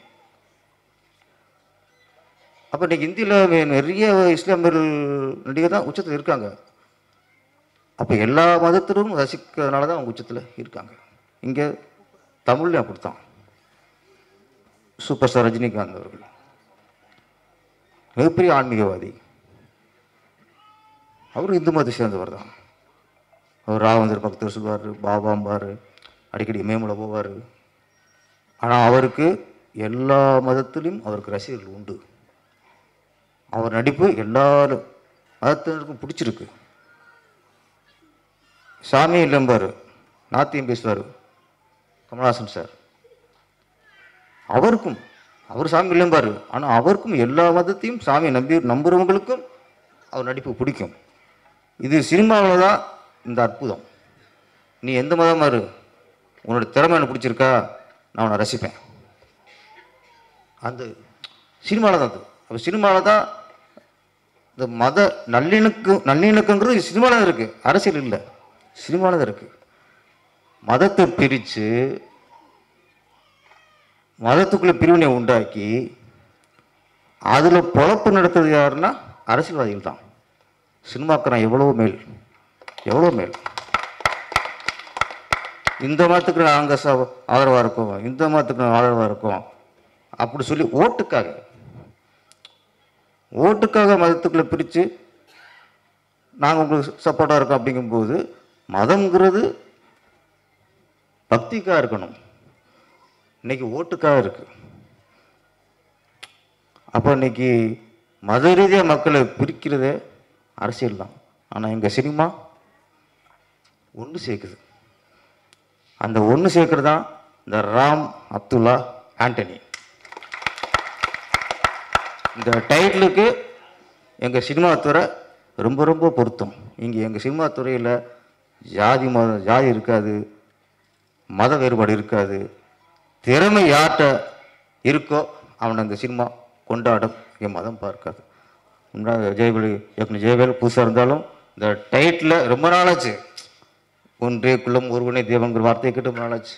அப்போ இன்றைக்கி இந்தியில் நிறைய இஸ்லாமியர் நடிகர் தான் உச்சத்தில் இருக்காங்க. அப்போ எல்லா மதத்திலும் ரசிக்கிறதுனால தான் அவங்க உச்சத்தில் இருக்காங்க. இங்கே தமிழ்லையும் அப்படித்தான். சூப்பர் ஸ்டார் ரஜினிகாந்த் அவர்கள் மிகப்பெரிய ஆன்மீகவாதி. அவர் இந்து மதத்தை சேர்ந்தவர் தான். அவர் ராவந்தர் பக்தர் சொல்வார், பாபாம்பார், அடிக்கடி மேமுல போவார். ஆனால் அவருக்கு எல்லா மதத்திலும் அவருக்கு ரசிகர்கள் உண்டு. அவர் நடிப்பு எல்லா மதத்தினருக்கும் பிடிச்சிருக்கு. சாமி இல்லைம்பார், நாத்தியம் பேசுவார் கமல்ஹாசன் சார். அவருக்கும் அவர் சாமி இல்லைம்பார், ஆனால் அவருக்கும் எல்லா மதத்தையும் சாமி நம்புறவங்களுக்கும் அவர் நடிப்பு பிடிக்கும். இது சினிமாவில் தான் இந்த அற்புதம். நீ எந்த மதமாக இரு, உன்னோட திறமை எனக்கு பிடிச்சிருக்கா, நான் உன்னை ரசிப்பேன். அந்த சினிமாவில் தான் அது. அப்போ சினிமாவில் தான் இந்த மத நல்லிணக்கங்கிறது சினிமாவில் தான் இருக்குது, அரசியல் இல்லை, சினிமாவில் தான் இருக்குது. மதத்தை பிரித்து மதத்துக்குள்ளே பிரிவினை உண்டாக்கி அதில் பொழப்பு நடத்துறது யாருன்னா அரசியல்வாதிகள் தான். சினிமாக்காரன் எவ்வளோ மேல், எவ்வளோ மேல். இந்த மதத்துக்கு நாங்கள் ஆதரவாக இருக்கோம், இந்த மதத்துக்கு ஆதரவாக இருக்கோம் அப்படி சொல்லி ஓட்டுக்காக மதத்துக்குள்ளே பிரித்து நாங்கள் உங்களுக்கு சப்போர்ட்டாக இருக்கோம். அப்படிங்கும்போது மதம்ங்கிறது பக்திக்காக இருக்கணும், இன்னைக்கு ஓட்டுக்காக இருக்கு. அப்போ இன்னைக்கு மத ரீதியாக மக்களை பிரிக்கிறதே அரசியல் தான். ஆனால் எங்கள் சினிமா ஒன்று சேர்க்குது. அந்த ஒன்று சேர்க்கறது தான் இந்த ராம் அப்துல்லா ஆண்டனி. இந்த டைட்டிலுக்கு எங்கள் சினிமா துறை ரொம்ப ரொம்ப பொருத்தம். இங்கே எங்கள் சினிமா துறையில் ஜாதி இருக்காது, மத வேறுபாடு இருக்காது. திறமை யார்கிட்ட இருக்கோ அவனை அந்த சினிமா கொண்டாடும், என் மதம் பார்க்காது. முன்னாடி ஜெயவேல் புதுசாக இருந்தாலும் இந்த டைட்டில் ரொம்ப நாளாச்சு. ஒன்றே குலம் ஒருவனே தேவங்கிற வார்த்தையை கேட்டு ரொம்ப நாளாச்சு.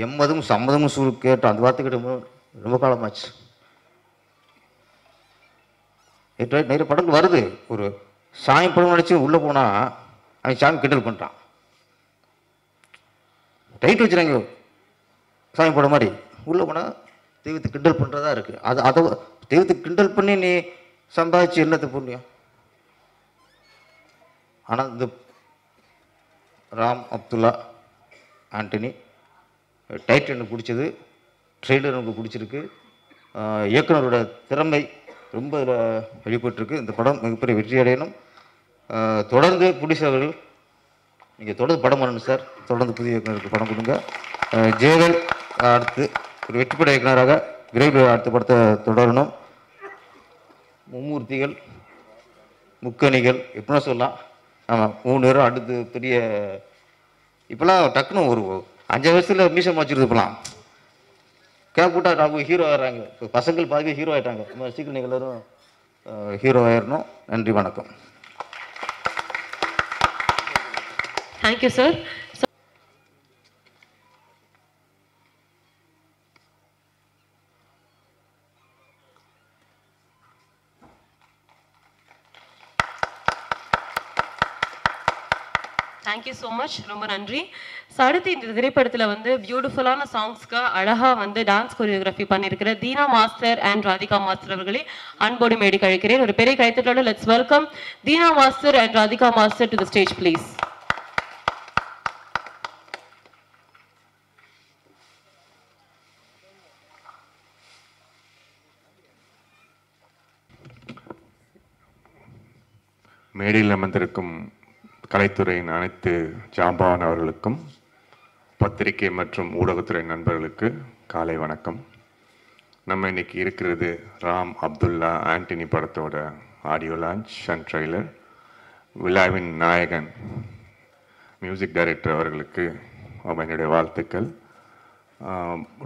எம்மதும் சம்மதமும் கேட்டு அந்த வார்த்தை கேட்டு ரொம்ப காலமாச்சு. நிறைய படங்கள் வருது. ஒரு சாமி படம் நினச்சி உள்ளே போனால் அவன் சாமி கிண்டல் பண்ணுறான். டைட் வச்சுறாங்க சாமி படம் மாதிரி, உள்ளே போனால் தெய்வத்தை கிண்டல் பண்ணுறதா இருக்குது. அதை தெய்வத்தை கிண்டல் பண்ணி நீ சம்பாதிச்சு என்னத்தை புண்ணியம். ஆனால் இந்த ராம் அப்துல்லா ஆண்டனி டைட்டில் எனக்கு பிடிச்சது, ட்ரெய்லர் எனக்கு பிடிச்சிருக்கு, இயக்குனரோட திறமை ரொம்ப வெளிப்பட்டுருக்கு. இந்த படம் மிகப்பெரிய வெற்றி அடையணும். தொடர்ந்து ப்ரொடியூசர்கள் நீங்கள் தொடர்ந்து படம் பண்ணணும் சார், தொடர்ந்து புதிய இயக்குனருக்கு படம் கொடுங்க. ஜெயவேல் அடுத்து ஒரு வெற்றிப்பட இயக்குனராக விரைவில் அடுத்த படத்தை தொடரணும். மும்மூர்த்திகள், முக்கணிகள் எப்படின்னா சொல்லலாம். ஆமாம், 3 பேரும் அடுத்து பெரிய இப்போலாம் டக்குன்னு ஒரு 5 வயசில் மீசம் வச்சுருது. இப்போலாம் கேப் விட்டா அவங்க ஹீரோ ஆகிறாங்க. இப்போ பசங்கள் பாதி ஹீரோ ஆகிட்டாங்க. சீக்கிரம் நீங்கள் எல்லோரும் ஹீரோ ஆயிடணும். நன்றி, வணக்கம். Thank you sir. Thank you so much, ரொம்ப நன்றி. ஸோ அடுத்து இந்த திரைப்படத்தில் வந்து பியூட்டிஃபுல்லான சாங்ஸ்க்கு அழகாக வந்து டான்ஸ் கொரியோகிராஃபி பண்ணியிருக்கிற Dheena master and Radhika master அவர்களே அன்போடு மேடி கழிக்கிறேன். ஒரு பெரிய கைத்தட்டோட let's welcome Dheena master and Radhika master to the stage please. மேடையில் அமர்ந்திருக்கும் கலைத்துறையின் அனைத்து ஜாம்பான் அவர்களுக்கும் பத்திரிகை மற்றும் ஊடகத்துறை நண்பர்களுக்கு காலை வணக்கம். நம்ம இன்னைக்கு இருக்கிறது ராம் அப்துல்லா ஆண்டனி படத்தோட ஆடியோ லான்ச் அண்ட் ட்ரெய்லர். விழாவின் நாயகன் மியூசிக் டைரக்டர் அவர்களுக்கு என்னுடைய வாழ்த்துக்கள்.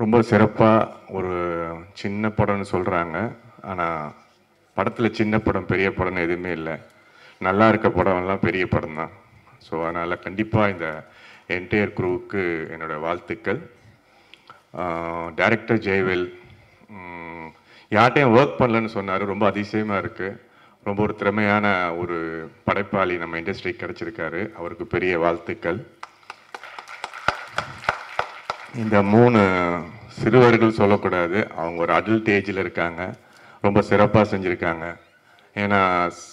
ரொம்ப சிறப்பாக ஒரு சின்ன படம்னு சொல்கிறாங்க, ஆனால் படத்தில் சின்ன படம் பெரிய படம்னு எதுவுமே இல்லை. நல்லா இருக்க படம்லாம் பெரிய படம் தான். ஸோ அதனால் கண்டிப்பாக இந்த என்டையர் குரூவுக்கு என்னோடய வாழ்த்துக்கள். டைரக்டர் ஜெயவேல் யார்ட்டையும் ஒர்க் பண்ணலன்னு சொன்னார், ரொம்ப அதிசயமாக இருக்குது. ரொம்ப ஒரு திறமையான ஒரு படைப்பாளி நம்ம இண்டஸ்ட்ரிக்கு கிடச்சிருக்காரு, அவருக்கு பெரிய வாழ்த்துக்கள். இந்த 3 சிறுவர்கள் சொல்லக்கூடாது, அவங்க ஒரு அடல்ட் ஏஜில் இருக்காங்க, ரொம்ப சிறப்பாக செஞ்சுருக்காங்க. ஏன்னா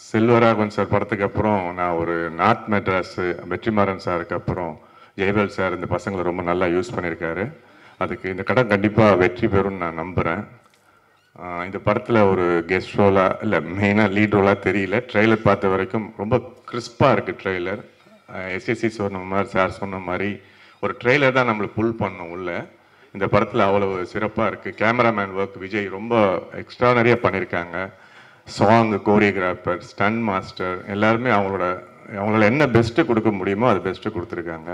செல்வராகவன் சார் படத்துக்கு அப்புறம் நான் ஒரு நார்த் மெட்ராஸ் வெற்றிமாறன் சாருக்கு அப்புறம் ஜெயவேல் சார் இந்த பசங்களை ரொம்ப நல்லா யூஸ் பண்ணியிருக்காரு. அதுக்கு இந்த படம் கண்டிப்பாக வெற்றி பெறும்னு நான் நம்புகிறேன். இந்த படத்தில் ஒரு கெஸ்ட் ரோலாக இல்லை மெயினாக லீட் ரோலாக தெரியல. ட்ரெய்லர் பார்த்த வரைக்கும் ரொம்ப கிறிஸ்பாக இருக்குது ட்ரெய்லர். எஸ்எஸ்சி சொன்ன மாதிரி சார் சொன்ன மாதிரி ஒரு ட்ரெய்லர் தான் நம்மளுக்கு புல் பண்ணோம் உள்ள. இந்த படத்தில் அவ்வளோ சிறப்பாக இருக்குது. கேமராமேன் ஒர்க் விஜய் ரொம்ப எக்ஸ்ட்ரானரியாக பண்ணியிருக்காங்க. சாங், கோரியோகிராஃபர், ஸ்டன் மாஸ்டர் எல்லாருமே அவங்களால என்ன பெஸ்ட்டு கொடுக்க முடியுமோ அது பெஸ்ட்டு கொடுத்துருக்காங்க.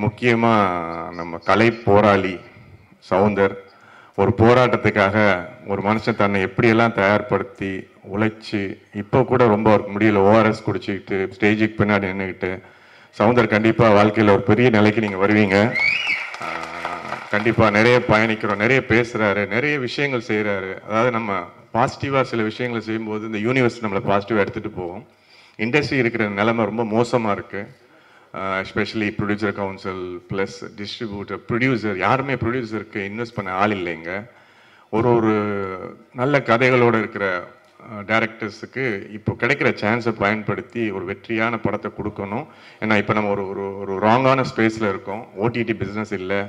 முக்கியமாக நம்ம கலை போராளி சௌந்தர் ஒரு போராட்டத்துக்காக ஒரு மனுஷன் தன்னை எப்படியெல்லாம் தயார்படுத்தி உழைச்சி இப்போ கூட ரொம்ப முடியல ஓஆர்எஸ் குடிச்சிக்கிட்டு ஸ்டேஜுக்கு பின்னாடி நின்றுக்கிட்டு சௌந்தர் கண்டிப்பாக வாழ்க்கையில் ஒரு பெரிய நிலைக்கு நீங்கள் வருவீங்க. கண்டிப்பாக நிறைய பயணிக்கிறோம், நிறைய பேசுகிறாரு, நிறைய விஷயங்கள் செய்கிறாரு. அதாவது நம்ம பாசிட்டிவாக சில விஷயங்களை செய்யும்போது இந்த யூனிவர்ஸ் நம்மளை பாசிட்டிவாக எடுத்துகிட்டு போவோம். இண்டஸ்ட்ரி இருக்கிற நிலைமை ரொம்ப மோசமாக இருக்குது. Especially producer council plus distributor, producer யாருமே ப்ரொடியூசருக்கு இன்வெஸ்ட் பண்ண ஆள் இல்லைங்க. ஒரு நல்ல கதைகளோடு இருக்கிற டைரக்டர்ஸுக்கு இப்போ கிடைக்கிற சான்ஸை பயன்படுத்தி ஒரு வெற்றியான படத்தை கொடுக்கணும். ஏன்னா இப்போ நம்ம ஒரு ராங்கான ஸ்பேஸில் இருக்கோம். ஓடிடி பிஸ்னஸ் இல்லை,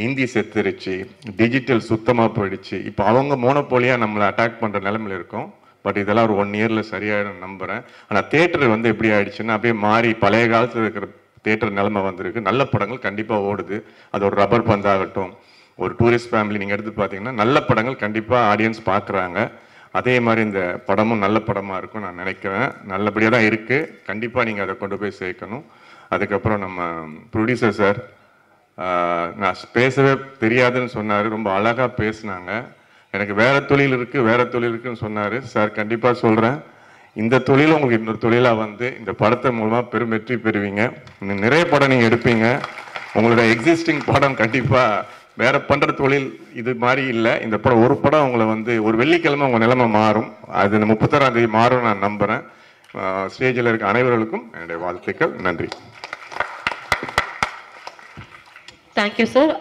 ஹிந்தி செத்துருச்சு, டிஜிட்டல் சுத்தமாக போயிடுச்சு. இப்போ அவங்க மோனோபோலியாக நம்மளை அட்டாக் பண்ணுற நிலைமையில் இருக்கோம். பட் இதெல்லாம் ஒரு 1 இயரில் சரியாயிடும் நம்புகிறேன். ஆனால் தேட்டர் வந்து எப்படி ஆயிடுச்சுன்னா அப்படியே மாறி பழைய காலத்தில் இருக்கிற தேட்டர் நிலைமை வந்திருக்கு. நல்ல படங்கள் கண்டிப்பாக ஓடுது. அது ஒரு ரப்பர் பந்தாகட்டும், ஒரு டூரிஸ்ட் ஃபேமிலி நீங்கள் எடுத்து பார்த்தீங்கன்னா நல்ல படங்கள் கண்டிப்பாக ஆடியன்ஸ் பார்க்குறாங்க. அதே மாதிரி இந்த படமும் நல்ல படமாக இருக்கும் நான் நினைக்கிறேன். நல்லபடியாக தான் இருக்குது. கண்டிப்பாக நீங்கள் அதை கொண்டு போய் சேர்க்கணும். அதுக்கப்புறம் நம்ம ப்ரொடியூசர் சார் நான் பேசவே தெரியாதுன்னு சொன்னார். ரொம்ப அழகாக பேசினாங்க. எனக்கு வேறு தொழில் இருக்குன்னு சொன்னார். சார் கண்டிப்பாக சொல்கிறேன், இந்த தொழில் உங்களுக்கு இன்னொரு தொழிலாக வந்து இந்த படத்தை மூலமாக பெரும் வெற்றி பெறுவீங்க. இன்னும் நிறைய படம் நீங்கள் எடுப்பீங்க. உங்களோட எக்ஸிஸ்டிங் படம் கண்டிப்பாக வேறு பண்ணுற தொழில் இது மாதிரி இல்லை. இந்த படம் ஒரு படம் உங்களை வந்து ஒரு வெள்ளிக்கிழமை உங்கள் நிலைமை மாறும். அது இந்த 31ஆம் தேதி மாறும் நான் நம்புகிறேன். ஸ்டேஜில் இருக்க அனைவர்களுக்கும் என்னுடைய வாழ்த்துக்கள். நன்றி. Thank you sir.